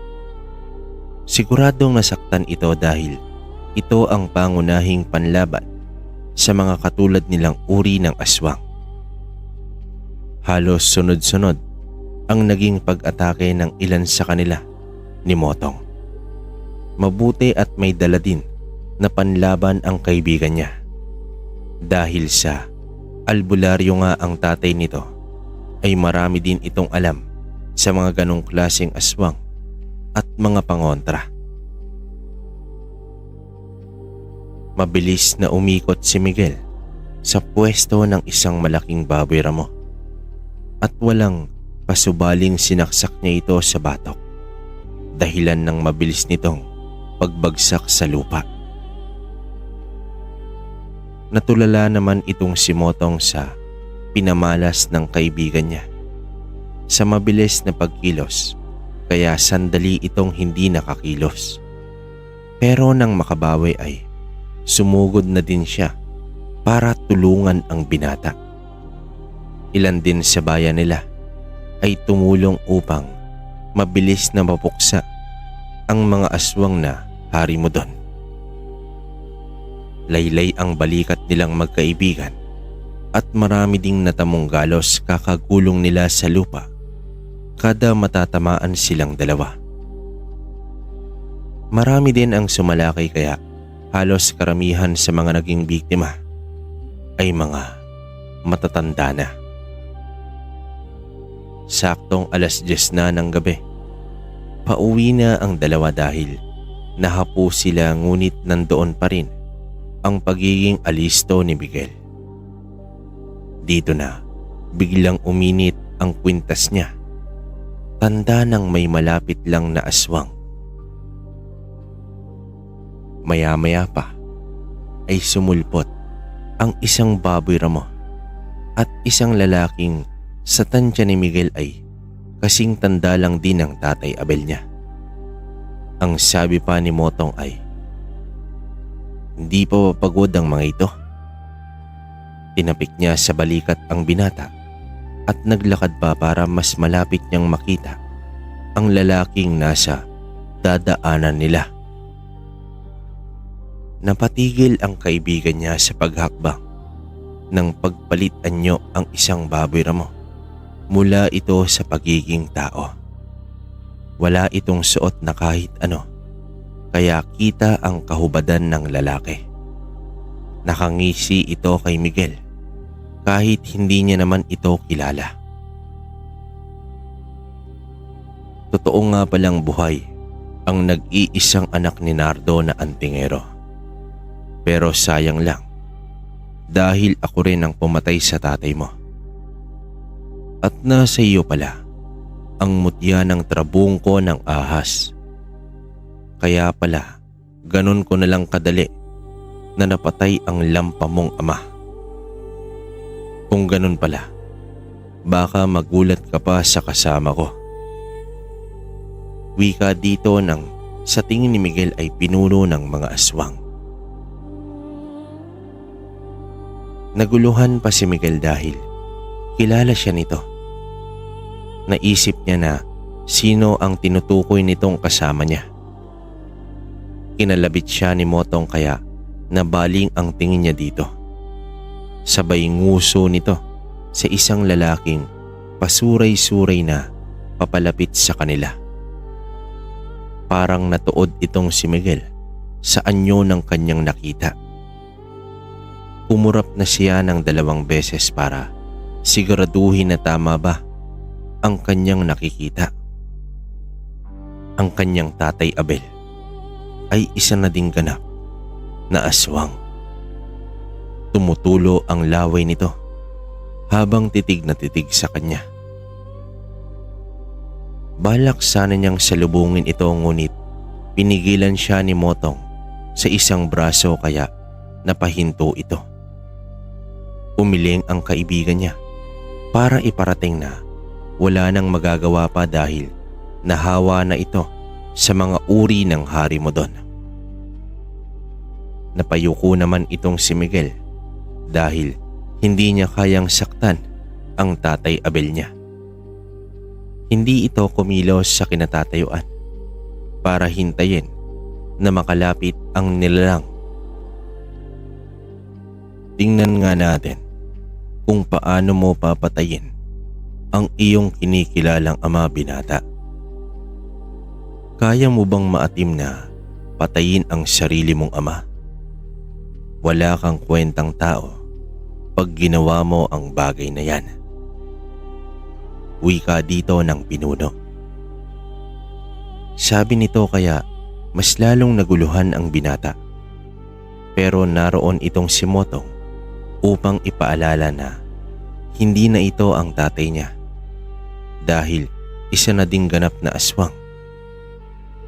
Siguradong nasaktan ito dahil ito ang pangunahing panlaban sa mga katulad nilang uri ng aswang. Halos sunod-sunod ang naging pag-atake ng ilan sa kanila ni Motong. Mabuti at may dala din na panlaban ang kaibigan niya. Dahil sa albularyo nga ang tatay nito, ay marami din itong alam sa mga ganong klaseng aswang at mga pangontra. Mabilis na umikot si Miguel sa pwesto ng isang malaking baboy ramo at walang pasubaling sinaksak niya ito sa batok, dahilan ng mabilis nitong pagbagsak sa lupa. Natulala naman itong si Motong sa pinamalas ng kaibigan niya sa mabilis na pagkilos, kaya sandali itong hindi nakakilos. Pero nang makabawi ay sumugod na din siya para tulungan ang binata. Ilan din sa bayan nila ay tumulong upang mabilis na mapuksa ang mga aswang na hari mo doon. Laylay ang balikat nilang magkaibigan at marami ding natamong galos kakagulong nila sa lupa kada matatamaan silang dalawa. Marami din ang sumalakay kaya halos karamihan sa mga naging biktima ay mga matatanda na. Saktong 10:00 na ng gabi, pauwi na ang dalawa dahil nahapo sila, ngunit nandoon pa rin ang pagiging alisto ni Miguel. Dito na biglang uminit ang kwintas niya. Tanda ng may malapit lang na aswang. Maya-maya pa ay sumulpot ang isang baboy ramo at isang lalaking sa tansya ni Miguel ay kasing tanda lang din ng tatay Abel niya. Ang sabi pa ni Motong ay, "Hindi pa pagod ang mga ito." Tinapik niya sa balikat ang binata at naglakad pa para mas malapit niyang makita ang lalaking nasa dadaanan nila. Napatigil ang kaibigan niya sa paghakbang nang pagpalit anyo ang isang baboy ramo mula ito sa pagiging tao. Wala itong suot na kahit ano, kaya kita ang kahubadan ng lalaki. Nakangisi ito kay Miguel kahit hindi niya naman ito kilala. Totoo nga palang buhay ang nag-iisang anak ni Nardo na antingero. Pero sayang lang dahil ako rin ang pumatay sa tatay mo. At nasa iyo pala ang mutya ng trabungko ng ahas. Kaya pala ganun ko na lang kadali na napatay ang lampa mong ama. Kung ganun pala, baka magulat ka pa sa kasama ko. Wika dito ng sa tingin ni Miguel ay pinuno ng mga aswang. Naguluhan pa si Miguel dahil kilala siya nito. Naisip niya na sino ang tinutukoy nitong kasama niya. Kinalabit siya ni Motong kaya nabaling ang tingin niya dito. Sabay nguso nito sa isang lalaking pasuray-suray na papalapit sa kanila. Parang natuod itong si Miguel sa anyo ng kanyang nakita. Umurap na siya ng 2 beses para siguraduhin na tama ba ang kanyang nakikita. Ang kanyang tatay Abel ay isa na ding ganap na aswang. Tumutulo ang laway nito habang titig na titig sa kanya. Balak sana niyang salubungin ito ngunit pinigilan siya ni Motong sa isang braso kaya napahinto ito. Umiling ang kaibigan niya para iparating na wala nang magagawa pa dahil nahawa na ito sa mga uri ng hari mo doon. Napayuko naman itong si Miguel dahil hindi niya kayang saktan ang tatay Abel niya. Hindi ito kumilos sa kinatatayuan para hintayin na makalapit ang nilalang. Tingnan nga natin kung paano mo papatayin ang iyong kinikilalang ama, binata. Kaya mo bang maatim na patayin ang sarili mong ama? Wala kang kwentang tao pag ginawa mo ang bagay na yan. Wika dito ng pinuno. Sabi nito kaya mas lalong naguluhan ang binata. Pero naroon itong si Motong upang ipaalala na hindi na ito ang tatay niya dahil isa na ding ganap na aswang.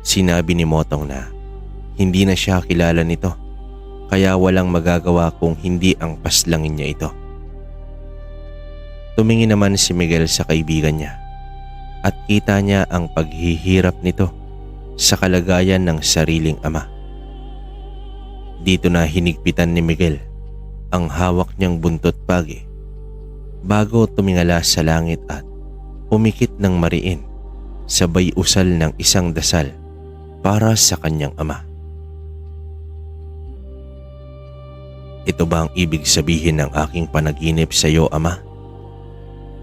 Sinabi ni Motong na hindi na siya kilala nito kaya walang magagawa kung hindi ang paslangin niya ito. Tumingin naman si Miguel sa kaibigan niya at kita niya ang paghihirap nito sa kalagayan ng sariling ama. Dito na hinigpitan ni Miguel ang hawak niyang buntot pagi bago tumingala sa langit at umikit ng mariin sabay usal ng isang dasal para sa kanyang ama. Ito ba ang ibig sabihin ng aking panaginip sa iyo, ama?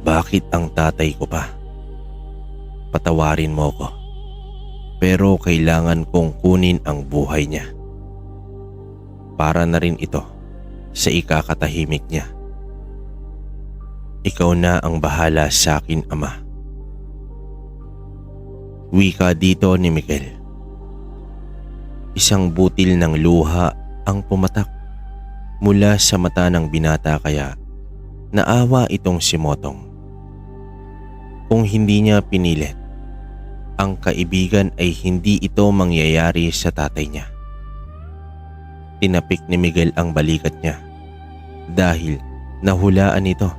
Bakit ang tatay ko pa? Patawarin mo ko. Pero kailangan kong kunin ang buhay niya. Para na rin ito sa ikakatahimik niya. Ikaw na ang bahala sa akin, ama. Wika dito ni Miguel. Isang butil ng luha ang pumatak mula sa mata ng binata kaya naawa itong si Motong. Kung hindi niya pinilit, ang kaibigan ay hindi ito mangyayari sa tatay niya. Tinapik ni Miguel ang balikat niya dahil nahulaan nito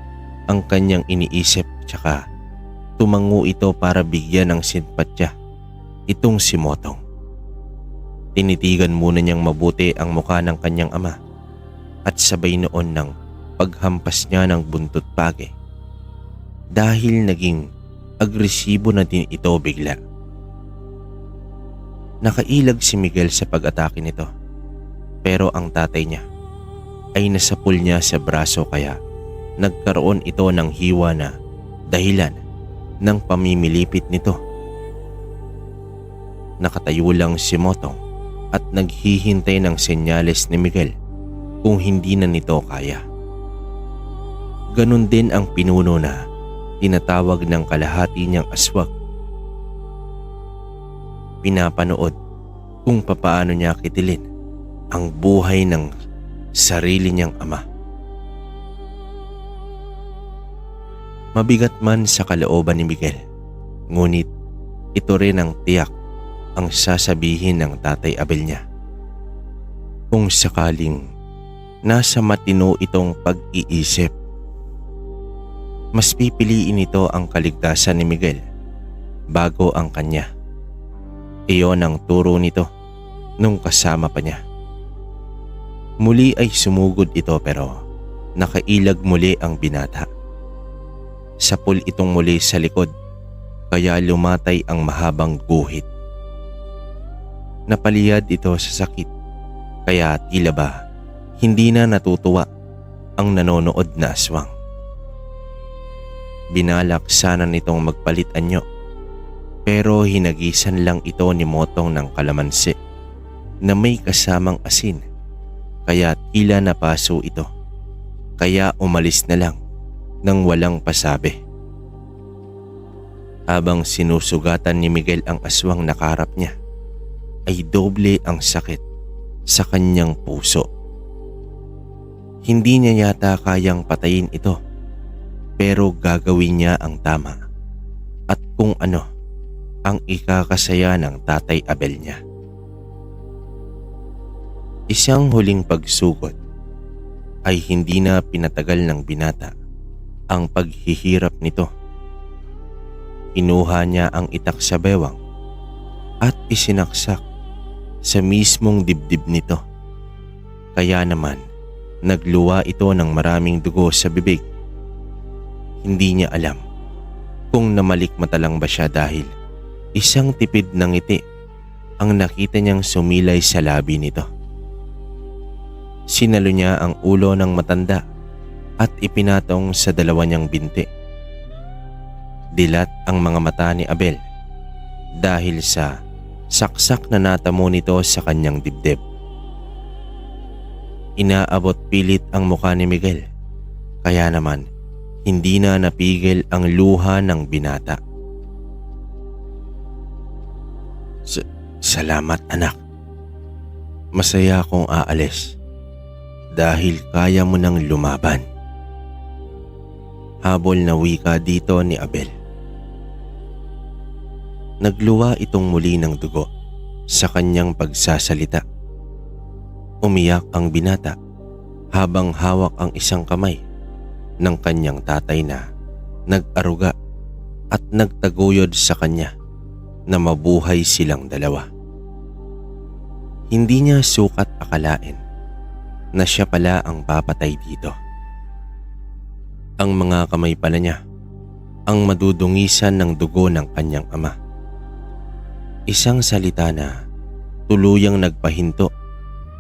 ang kanyang iniisip tsaka tumango ito para bigyan ng simpatya itong si Motong. Tinitigan muna niyang mabuti ang mukha ng kanyang ama at sabay noon ng paghampas niya ng buntot pagi dahil naging agresibo na din ito bigla. Nakailag si Miguel sa pag-atake nito pero ang tatay niya ay nasapul niya sa braso kaya nagkaroon ito ng hiwa na dahilan ng pamimilipit nito. Nakatayo lang si Motong at naghihintay ng senyales ni Miguel kung hindi na nito kaya. Ganon din ang pinuno na tinatawag ng kalahati niyang aswang. Pinapanood kung papaano niya kitilin ang buhay ng sarili niyang ama. Mabigat man sa kalooban ni Miguel, ngunit ito rin ang tiyak ang sasabihin ng tatay Abel niya. Kung sakaling nasa matino itong pag-iisip, mas pipiliin ito ang kaligtasan ni Miguel bago ang kanya. Iyon ang turo nito nung kasama pa niya. Muli ay sumugod ito pero nakailag muli ang binata. Sapul itong muli sa likod kaya lumatay ang mahabang guhit. Napaliyad ito sa sakit kaya tila ba hindi na natutuwa ang nanonood na aswang. Binalak sana nitong magpalit anyo pero hinagisan lang ito ni Motong ng kalamansi na may kasamang asin kaya tila napaso ito kaya umalis na lang nang walang pasabi. Habang sinusugatan ni Miguel ang aswang na kaharap niya ay doble ang sakit sa kanyang puso. Hindi niya yata kayang patayin ito pero gagawin niya ang tama at kung ano ang ikakasaya ng Tatay Abel niya. Isang huling pagsugod ay hindi na pinatagal ng binata ang paghihirap nito. Kinuha niya ang itak sa bewang at isinaksak sa mismong dibdib nito. Kaya naman nagluwa ito ng maraming dugo sa bibig. Hindi niya alam kung namalikmata lang ba siya dahil isang tipid ng ngiti ang nakita niyang sumilay sa labi nito. Sinalo niya ang ulo ng matanda at ipinatong sa dalawa niyang binti. Dilat ang mga mata ni Abel dahil sa saksak na natamo nito sa kanyang dibdib. Inaabot pilit ang mukha ni Miguel kaya naman hindi na napigil ang luha ng binata. Salamat anak. Masaya akong aalis dahil kaya mo nang lumaban. Habol na wika dito ni Abel. Nagluwa itong muli ng dugo sa kanyang pagsasalita. Umiyak ang binata habang hawak ang isang kamay ng kanyang tatay na nag-aruga at nagtaguyod sa kanya na mabuhay silang dalawa. Hindi niya sukat akalain na siya pala ang papatay dito. Ang mga kamay pala niya ang madudungisan ng dugo ng kanyang ama. Isang salita na tuluyang nagpahinto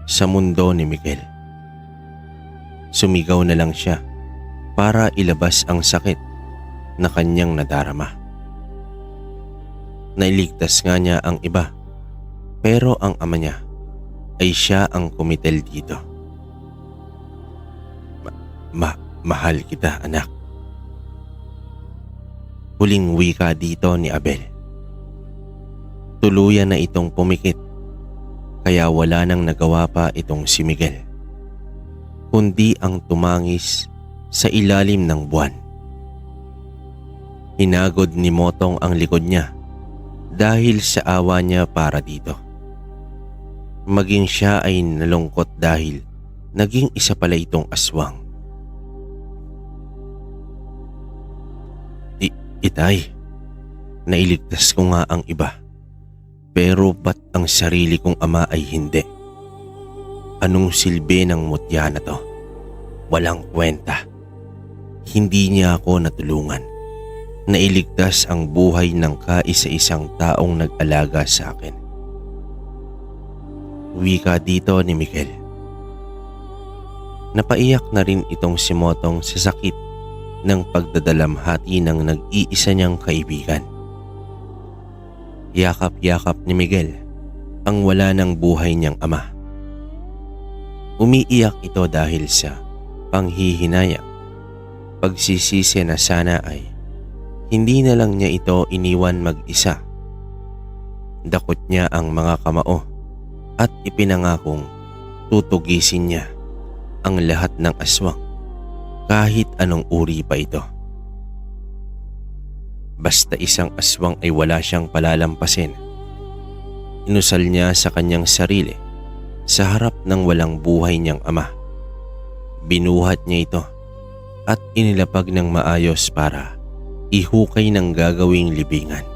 sa mundo ni Miguel. Sumigaw na lang siya para ilabas ang sakit na kanyang nadarama. Nailigtas nga niya ang iba pero ang ama niya ay siya ang kumitil dito. Mahal kita anak. Huling wika dito ni Abel. Tuluyan na itong pumikit kaya wala nang nagawa pa itong si Miguel kundi ang tumangis sa ilalim ng buwan. Hinagod ni Motong ang likod niya dahil sa awa niya para dito. Maging siya ay nalungkot dahil naging isa pala itong aswang. Itay, nailigtas ko nga ang iba. Pero ba't ang sarili kong ama ay hindi? Anong silbi ng mutya na to? Walang kwenta. Hindi niya ako natulungan. Nailigtas ang buhay ng kaisa-isang taong nag-alaga sa akin. Wika dito ni Miguel. Napaiyak na rin itong si Motong sa sakit ng pagdadalamhati ng nag-iisa niyang kaibigan. Yakap-yakap ni Miguel ang wala ng buhay niyang ama. Umiiyak ito dahil sa panghihinayang, pagsisisi na sana ay hindi na lang niya ito iniwan mag-isa. Dakot niya ang mga kamao at ipinangakong tutugisin niya ang lahat ng aswang kahit anong uri pa ito. Basta isang aswang ay wala siyang palalampasin. Inusal niya sa kanyang sarili sa harap ng walang buhay niyang ama. Binuhat niya ito at inilapag ng maayos para ihukay ng gagawing libingan.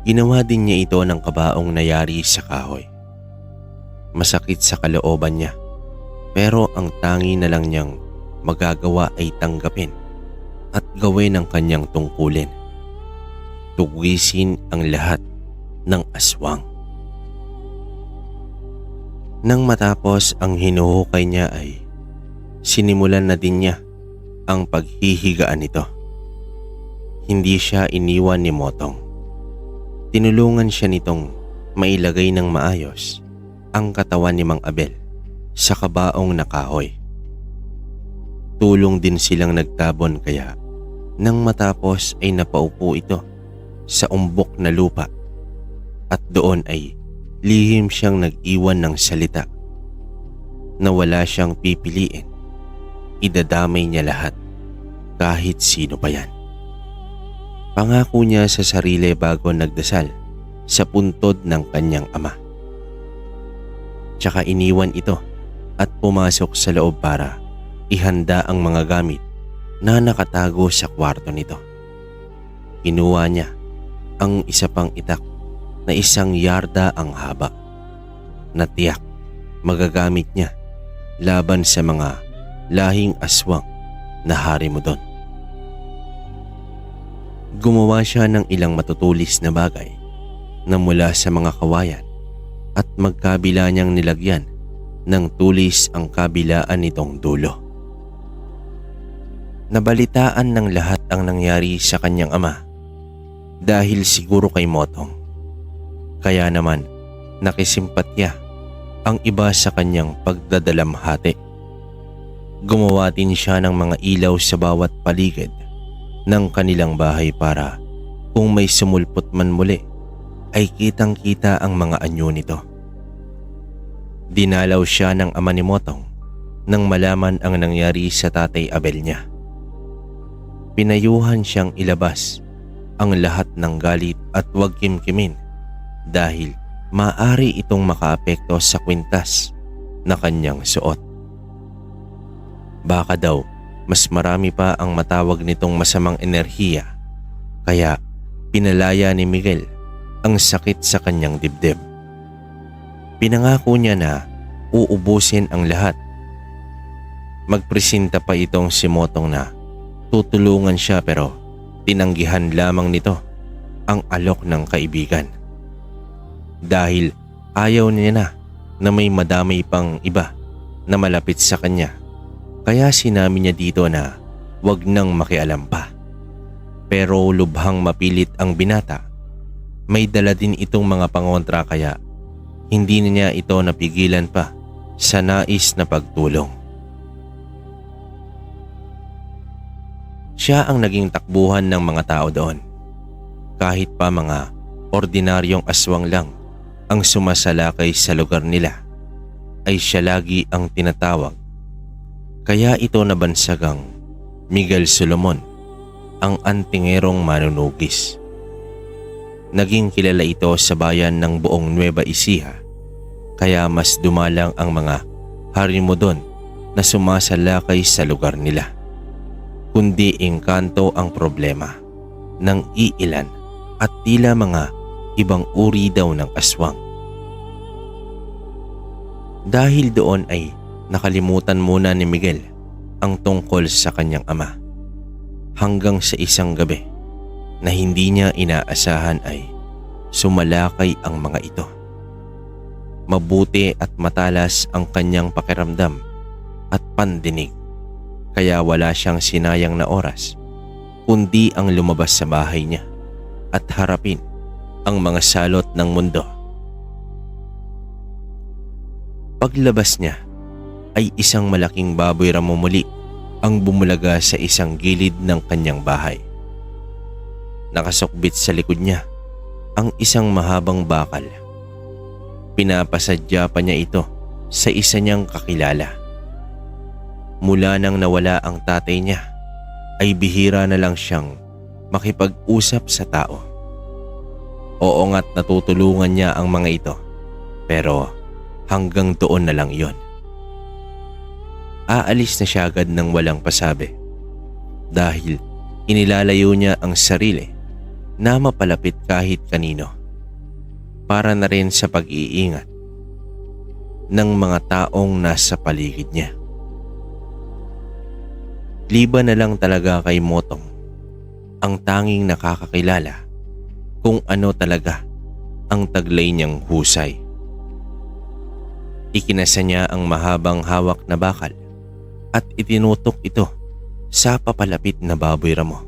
Ginawa din niya ito ng kabaong nayari sa kahoy. Masakit sa kalooban niya, pero ang tangi na lang niyang magagawa ay tanggapin at gawin ang kanyang tungkulin. Tugisin ang lahat ng aswang. Nang matapos ang hinuhukay niya ay sinimulan na din niya ang paghihigaan nito. Hindi siya iniwan ni Motong. Tinulungan siya nitong mailagay ng maayos ang katawan ni Mang Abel sa kabaong na kahoy. Tulong din silang nagtabon kaya nang matapos ay napaupo ito sa umbok na lupa at doon ay lihim siyang nag-iwan ng salita na wala siyang pipiliin. Idadamay niya lahat kahit sino pa yan. Pangako niya sa sarili bago nagdasal sa puntod ng kanyang ama. Tsaka iniwan ito at pumasok sa loob para ihanda ang mga gamit na nakatago sa kwarto nito. Kinuha niya ang isa pang itak na 1 yarda ang haba na tiyak magagamit niya laban sa mga lahing aswang na hari mo doon. Gumawa siya ng ilang matutulis na bagay na mula sa mga kawayan at magkabila niyang nilagyan ng tulis ang kabilaan nitong dulo. Nabalitaan ng lahat ang nangyari sa kanyang ama dahil siguro kay Motong. Kaya naman nakisimpatya ang iba sa kanyang pagdadalamhati. Gumawa din siya ng mga ilaw sa bawat paligid ng kanilang bahay para kung may sumulpot man muli ay kitang-kita ang mga anyo nito. Dinalaw siya ng ama ni Motong nang malaman ang nangyari sa tatay Abel niya. Pinayuhan siyang ilabas ang lahat ng galit at huwag kimkimin dahil maaari itong makaapekto sa kwintas na kanyang suot. Baka daw mas marami pa ang matawag nitong masamang enerhiya kaya pinalaya ni Miguel ang sakit sa kanyang dibdib. Pinangako niya na uubusin ang lahat. Magpresenta pa itong si Motong na tutulungan siya pero tinanggihan lamang nito ang alok ng kaibigan. Dahil ayaw niya na may madamay pang iba na malapit sa kanya. Kaya sinabi niya dito na wag nang makialam pa. Pero lubhang mapilit ang binata. May dala din itong mga pangontra kaya hindi niya ito napigilan pa sa nais na pagtulong. Siya ang naging takbuhan ng mga tao doon. Kahit pa mga ordinaryong aswang lang ang sumasalakay sa lugar nila, ay siya lagi ang tinatawag. Kaya ito nabansagang Miguel Solomon, ang antingerong manunugis. Naging kilala ito sa bayan ng buong Nueva Ecija, kaya mas dumalang ang mga harimo doon na sumasalakay sa lugar nila. Kundi engkanto ang problema ng iilan at tila mga ibang uri daw ng aswang. Dahil doon ay nakalimutan muna ni Miguel ang tungkol sa kanyang ama. Hanggang sa isang gabi na hindi niya inaasahan ay sumalakay ang mga ito. Mabuti at matalas ang kanyang pakiramdam at pandinig. Kaya wala siyang sinayang na oras kundi ang lumabas sa bahay niya at harapin ang mga salot ng mundo. Paglabas niya ay isang malaking baboy ramumuli ang bumulaga sa isang gilid ng kanyang bahay. Nakasukbit sa likod niya ang isang mahabang bakal. Pinapasadya pa niya ito sa isa niyang kakilala. Mula nang nawala ang tatay niya ay bihira na lang siyang makipag-usap sa tao. Oo nga't natutulungan niya ang mga ito, pero hanggang doon na lang yon. Aalis na siya agad ng walang pasabi dahil inilalayo niya ang sarili na mapalapit kahit kanino. para na rin sa pag-iingat ng mga taong nasa paligid niya. Liban na lang talaga kay Motong ang tanging nakakakilala kung ano talaga ang taglay niyang husay. Ikinasa niya ang mahabang hawak na bakal at itinutok ito sa papalapit na baboy ramo.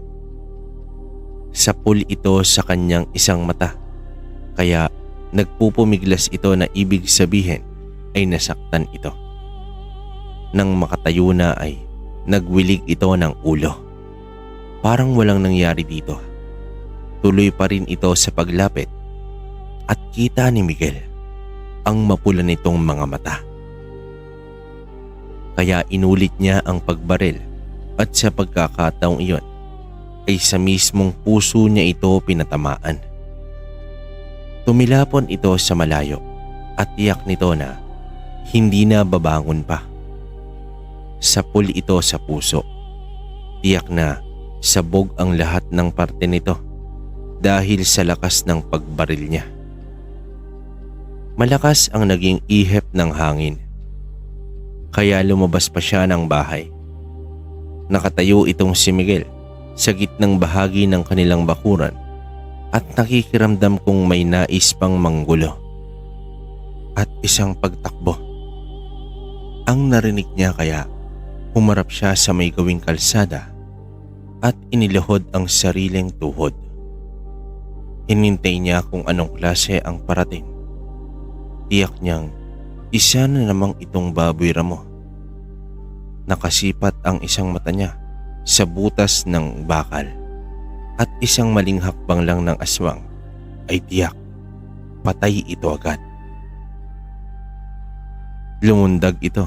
Sapul ito sa kanyang isang mata, kaya nagpupumiglas ito na ibig sabihin ay nasaktan ito. Nang makatayo na ay nagwilig ito ng ulo. Parang walang nangyari dito. Tuloy pa rin ito sa paglapit at kita ni Miguel ang mapula nitong mga mata. Kaya inulit niya ang pagbaril at sa pagkakataong iyon ay sa mismong puso niya ito pinatamaan. Tumilapon ito sa malayo at tiyak nito na hindi na babangon pa. Sapul ito sa puso. Tiyak na sabog ang lahat ng parte nito dahil sa lakas ng pagbaril niya. Malakas ang naging ihip ng hangin, kaya lumabas pa siya ng bahay. Nakatayo itong si Miguel sa gitnang bahagi ng kanilang bakuran at nakikiramdam kung may nais pang manggulo at isang pagtakbo ang narinig niya, kaya humarap siya sa may gawing kalsada at iniluhod ang sariling tuhod. Hinintay niya kung anong klase ang parating. Tiyak niyang isa na namang itong baboy ramo. Nakasipat ang isang mata niya sa butas ng bakal at isang maling hakbang lang ng aswang ay tiyak patay ito agad. Lumundag ito,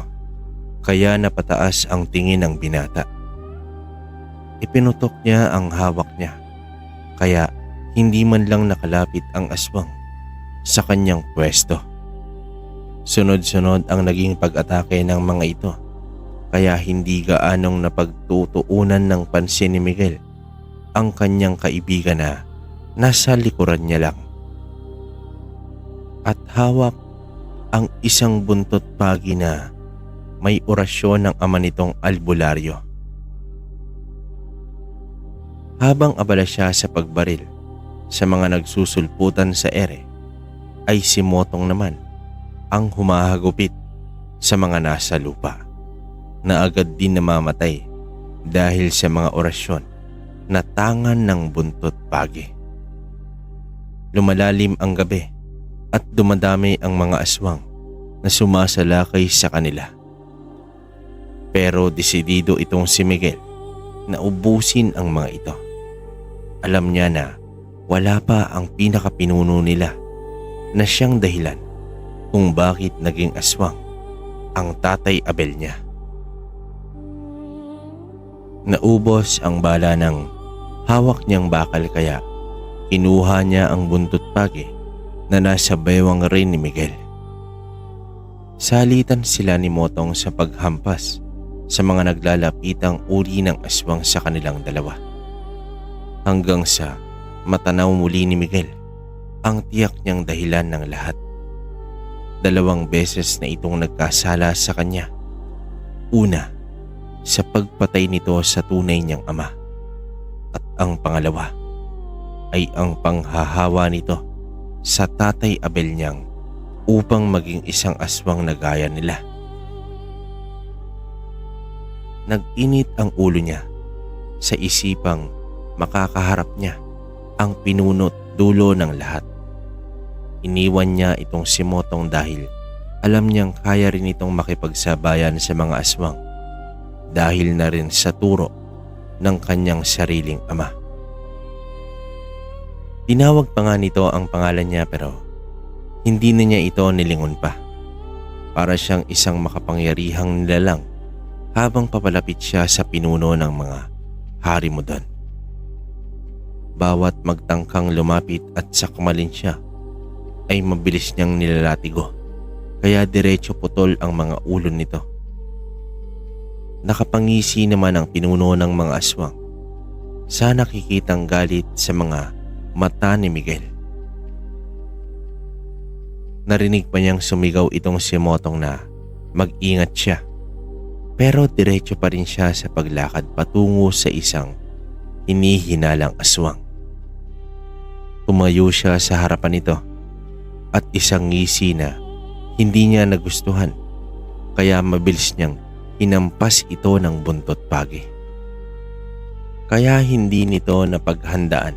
kaya napataas ang tingin ng binata. Ipinutok niya ang hawak niya, kaya hindi man lang nakalapit ang aswang sa kanyang pwesto. Sunod-sunod ang naging pag-atake ng mga ito, kaya hindi gaanong napagtutuunan ng pansin ni Miguel ang kanyang kaibigan na nasa likuran niya lang. At hawak ang isang buntot pagi na may orasyon ng ama nitong albularyo. Habang abala siya sa pagbaril sa mga nagsusulputan sa ere, ay si Motong naman ang humahagupit sa mga nasa lupa na agad din namamatay dahil sa mga orasyon na tangan ng buntot pagi. Lumalalim ang gabi at dumadami ang mga aswang na sumasalakay sa kanila. Pero desidido itong si Miguel na ubusin ang mga ito. Alam niya na wala pa ang pinakapinuno nila na siyang dahilan kung bakit naging aswang ang Tatay Abel niya. Naubos ang bala ng hawak niyang bakal, kaya kinuha niya ang buntot pagi na nasa baywang rin ni Miguel. Salitan sila ni Motong sa paghampas sa mga naglalapitang uri ng aswang sa kanilang dalawa. Hanggang sa matanaw muli ni Miguel ang tiyak niyang dahilan ng lahat. 2 beses na itong nagkasala sa kanya. Una, sa pagpatay nito sa tunay niyang ama. At ang pangalawa ay ang panghahawa nito sa Tatay Abel niyang upang maging isang aswang na gaya nila. Nag-init ang ulo niya sa isipang makakaharap niya ang pinunot dulo ng lahat. Iniwan niya itong si Motong dahil alam niyang kaya rin itong makipagsabayan sa mga aswang dahil na rin sa turo ng kanyang sariling ama. Tinawag pa nga nito ang pangalan niya, pero hindi na niya ito nilingon pa. Para siyang isang makapangyarihang nilalang habang papalapit siya sa pinuno ng mga hari mo doon. Bawat magtangkang lumapit at sakmalin siya ay mabilis niyang nilalatigo, kaya diretso putol ang mga ulo nito. Nakapangisi naman ang pinuno ng mga aswang sa nakikitang galit sa mga mata ni Miguel. Narinig pa niyang sumigaw itong si Motong na mag-ingat siya. Pero diretso pa rin siya sa paglakad patungo sa isang hinihinalang aswang. Tumayo siya sa harapan nito at isang ngisi na hindi niya nagustuhan, kaya mabilis niyang hinampas ito ng buntot pagi. Kaya hindi nito napaghandaan.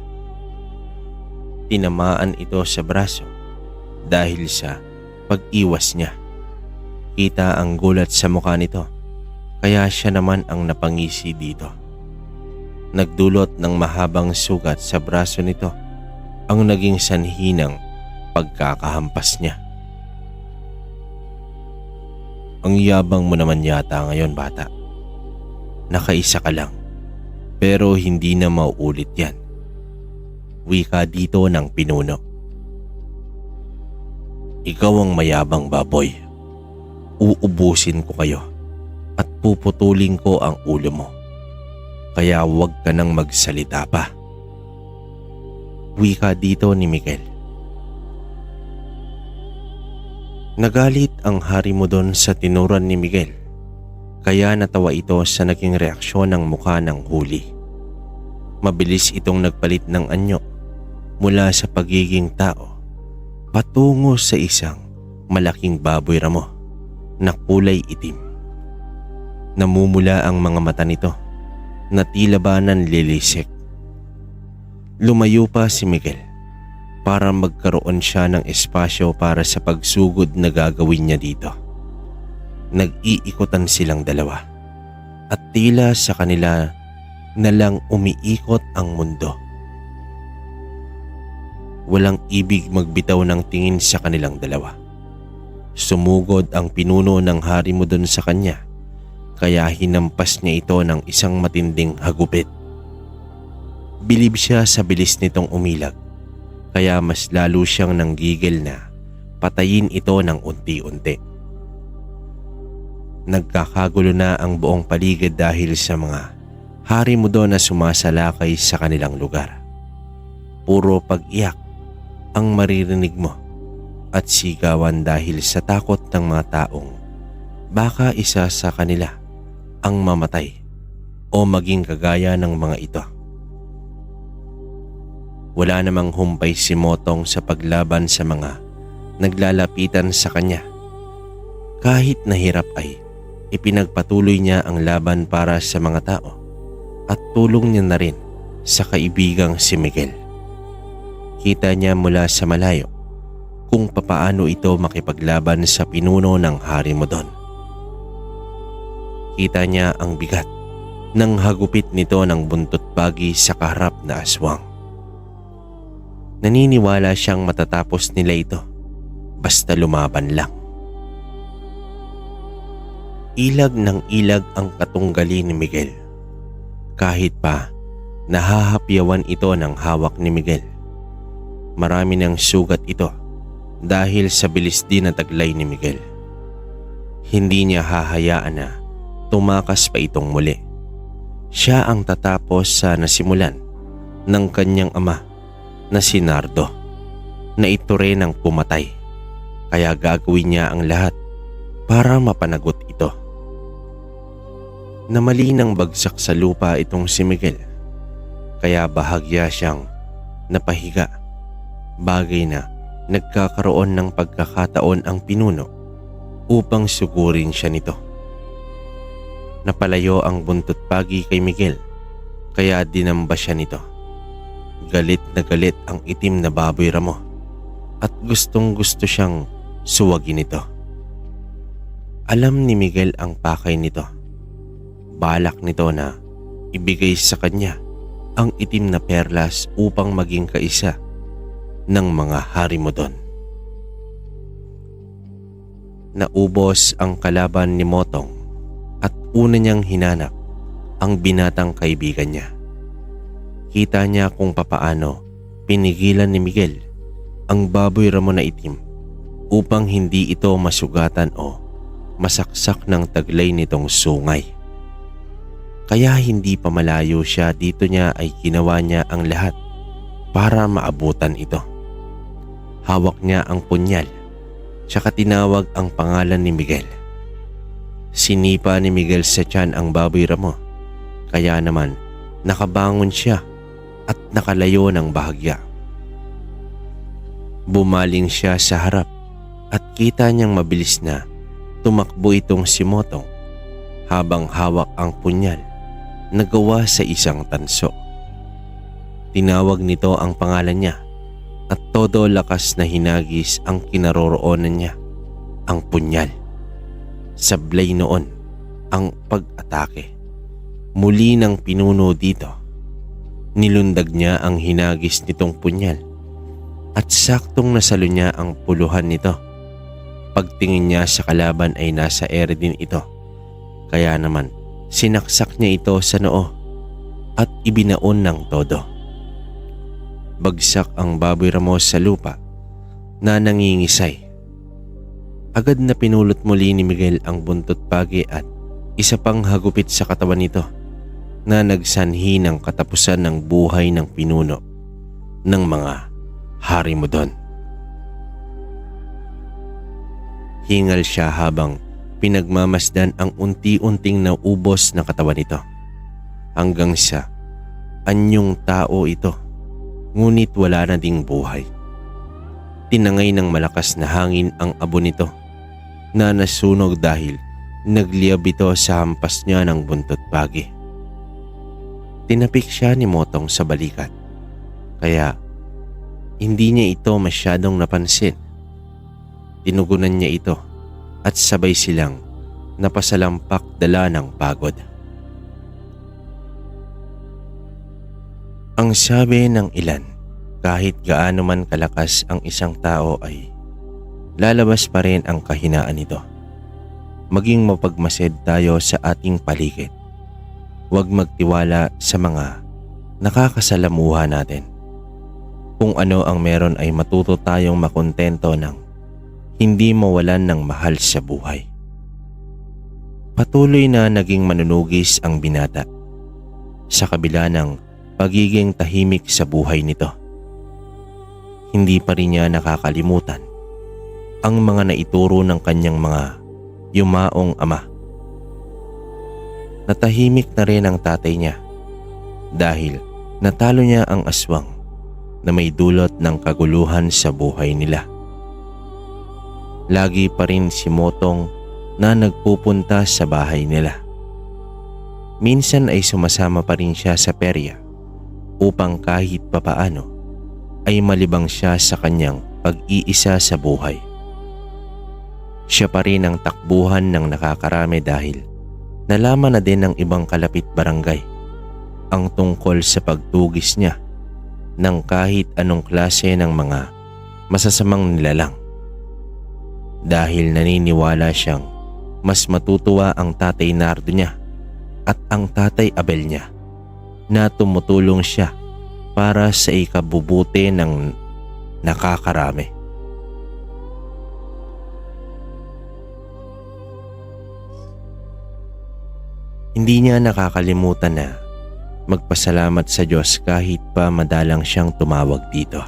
Tinamaan ito sa braso dahil sa pag-iwas niya. Kita ang gulat sa mukha nito, kaya siya naman ang napangisi dito. Nagdulot ng mahabang sugat sa braso nito ang naging sanhi ng pagkakahampas niya. Ang yabang mo naman yata ngayon, bata. Nakaisa ka lang, pero hindi na mauulit yan. Wika dito ng pinuno. Ikaw ang mayabang baboy. Uubusin ko kayo at puputulin ko ang ulo mo. Kaya huwag ka nang magsalita pa. Wika dito ni Miguel. Nagalit ang Harimudon sa tinuran ni Miguel, kaya natawa ito sa naging reaksyon ng mukha ng huli. Mabilis itong nagpalit ng anyo mula sa pagiging tao patungo sa isang malaking baboy ramo na kulay itim. Namumula ang mga mata nito na tila ba nanlilisik. Lumayo pa si Miguel para magkaroon siya ng espasyo para sa pagsugod na gagawin niya dito. Nag-iikutan silang dalawa at tila sa kanila na lang umiikot ang mundo. Walang ibig magbitaw ng tingin sa kanilang dalawa. Sumugod ang pinuno ng Harimudon sa kanya, kaya hinampas niya ito ng isang matinding hagupit. Bilib siya sa bilis nitong umilag, kaya mas lalo siyang nanggigil na patayin ito ng unti-unti. Nagkakagulo na ang buong paligid dahil sa mga Harimudon na sumasalakay sa kanilang lugar. Puro pag-iyak ang maririnig mo at sigawan dahil sa takot ng mga taong baka isa sa kanila ang mamatay o maging kagaya ng mga ito. Wala namang humpay si Motong sa paglaban sa mga naglalapitan sa kanya. Kahit nahirap ay ipinagpatuloy niya ang laban para sa mga tao at tulong niya na rin sa kaibigang si Miguel. Kita niya mula sa malayo kung papaano ito makipaglaban sa pinuno ng Harimudon. Kita niya ang bigat ng hagupit nito ng buntot pagi sa kaharap na aswang. Naniniwala siyang matatapos nila ito basta lumaban lang. Ilag ng ilag ang katunggali ni Miguel. Kahit pa nahahapyawan ito ng hawak ni Miguel. Marami ng sugat ito dahil sa bilis din na taglay ni Miguel. Hindi niya hahayaan na tumakas pa itong muli. Siya ang tatapos sa nasimulan ng kanyang ama na si Nardo, na ito rin ang pumatay, kaya gagawin niya ang lahat para mapanagot ito. Namali ng bagsak sa lupa itong si Miguel, kaya bahagya siyang napahiga, bagay na nagkakaroon ng pagkakataon ang pinuno upang sugurin siya nito. Napalayo ang buntot pagi kay Miguel, kaya dinamba siya nito. Galit na galit ang itim na baboy ramo at gustong gusto siyang suwagin ito. Alam ni Miguel ang pakay nito. Balak nito na ibigay sa kanya ang itim na perlas upang maging kaisa ng mga Harimudon. Naubos ang kalaban ni Motong at una niyang hinanap ang binatang kaibigan niya. Kita niya kung papaano pinigilan ni Miguel ang baboy ramo na itim upang hindi ito masugatan o masaksak ng taglay nitong sungay. Kaya hindi pa malayo siya dito niya ay ginawa niya ang lahat para maabutan ito. Hawak niya ang punyal Tsaka tinawag ang pangalan ni Miguel. Sinipa ni Miguel sa tiyan ang baboy ramo, kaya naman nakabangon siya at nakalayo ng bahagya. Bumaling siya sa harap at kita niyang mabilis na tumakbo itong si Motong habang hawak ang punyal na gawa sa isang tanso. Tinawag nito ang pangalan niya at todo lakas na hinagis ang kinaroroonan niya, ang punyal. Sablay noon ang pag-atake. Muli nang pinuno dito. Nilundag niya ang hinagis nitong punyal at saktong nasalo niya ang puluhan nito. Pagtingin niya sa kalaban ay nasa ere din ito. Kaya naman sinaksak niya ito sa noo at ibinaon ng todo. Bagsak ang baboy ramo sa lupa na nangingisay. Agad na pinulot muli ni Miguel ang buntot pagi at isa pang hagupit sa katawan nito na nagsanhi ng katapusan ng buhay ng pinuno ng mga hari mo doon. Hingal siya habang pinagmamasdan ang unti-unting naubos na katawan nito. Hanggang sa anyong tao ito, ngunit wala na ding buhay. Tinangay ng malakas na hangin ang abo nito na nasunog dahil nagliyab ito sa hampas niya ng buntot pagi. Tinapik siya ni Motong sa balikat, kaya hindi niya ito masyadong napansin. Tinugunan niya ito at sabay silang napasalampak dala ng pagod. Ang sabi ng ilan, kahit gaano man kalakas ang isang tao ay lalabas pa rin ang kahinaan nito. Maging mapagmasid tayo sa ating paligid. Huwag magtiwala sa mga nakakasalamuha natin. Kung ano ang meron ay matuto tayong makontento ng hindi mawalan ng mahal sa buhay. Patuloy na naging manunugis ang binata sa kabila ng pagiging tahimik sa buhay nito. Hindi pa rin niya nakakalimutan ang mga naituro ng kanyang mga yumaong ama. Natahimik na rin ang tatay niya dahil natalo niya ang aswang na may dulot ng kaguluhan sa buhay nila. Lagi pa rin si Motong na nagpupunta sa bahay nila. Minsan ay sumasama pa rin siya sa perya upang kahit papaano ay malibang siya sa kanyang pag-iisa sa buhay. Siya pa rin ang takbuhan ng nakakarami dahil nalaman na din ng ibang kalapit barangay ang tungkol sa pagtugis niya ng kahit anong klase ng mga masasamang nilalang. Dahil naniniwala siyang mas matutuwa ang tatay Nardo niya at ang tatay Abel niya na tumutulong siya para sa ikabubuti ng nakakarami. Hindi niya nakakalimutan na magpasalamat sa Diyos kahit pa madalang siyang tumawag dito.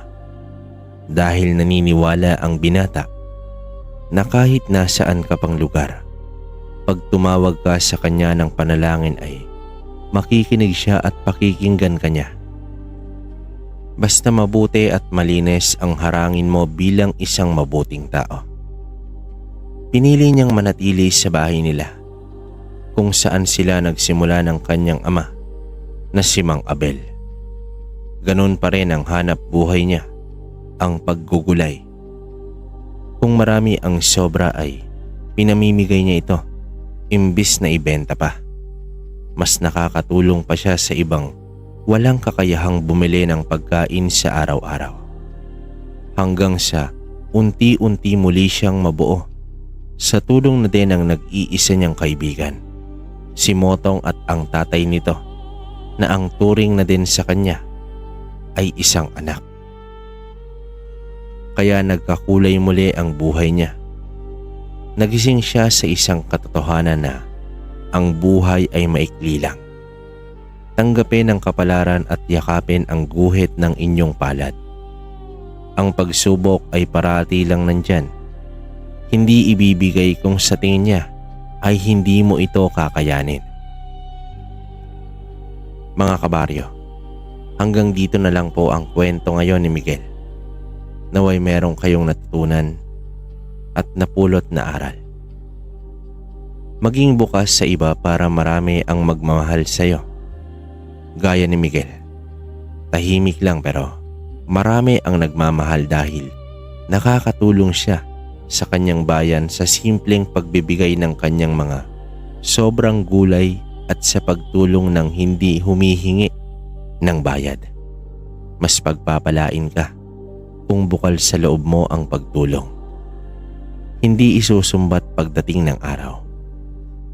Dahil naniniwala ang binata na kahit nasaan ka pang lugar, pag tumawag ka sa kanya ng panalangin ay makikinig siya at pakikinggan ka niya. Basta mabuti at malinis ang harangin mo bilang isang mabuting tao. Pinili niyang manatili sa bahay nila kung saan sila nagsimula ng kanyang ama na si Mang Abel. Ganun pa rin ang hanap buhay niya, ang paggugulay. Kung marami ang sobra ay pinamimigay niya ito imbis na ibenta pa. Mas nakakatulong pa siya sa ibang walang kakayahang bumili ng pagkain sa araw-araw. Hanggang sa unti-unti muli siyang mabuo sa tulong na din ng nag-iisa niyang kaibigan, si Motong, at ang tatay nito na ang turing na din sa kanya ay isang anak. Kaya nagkakulay muli ang buhay niya. Nagising siya sa isang katotohanan na ang buhay ay maikli lang. Tanggapin ang kapalaran at yakapin ang guhit ng inyong palad. Ang pagsubok ay parati lang nandyan hindi ibibigay kung sa tingin niya ay hindi mo ito kakayanin. Mga kabaryo, hanggang dito na lang po ang kwento ngayon ni Miguel. Naway merong kayong natutunan at napulot na aral. Maging bukas sa iba para marami ang magmamahal sa iyo. Gaya ni Miguel, tahimik lang pero marami ang nagmamahal dahil nakakatulong siya sa kanyang bayan sa simpleng pagbibigay ng kanyang mga sobrang gulay at sa pagtulong ng hindi humihingi ng bayad. Mas pagpapalain ka kung bukal sa loob mo ang pagtulong. Hindi isusumbat pagdating ng araw.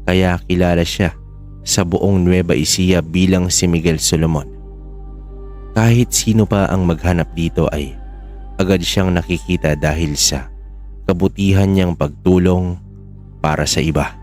Kaya kilala siya sa buong Nueva Ecija bilang si Miguel Solomon. Kahit sino pa ang maghanap dito ay agad siyang nakikita dahil sa kabutihan niyang pagtulong para sa iba.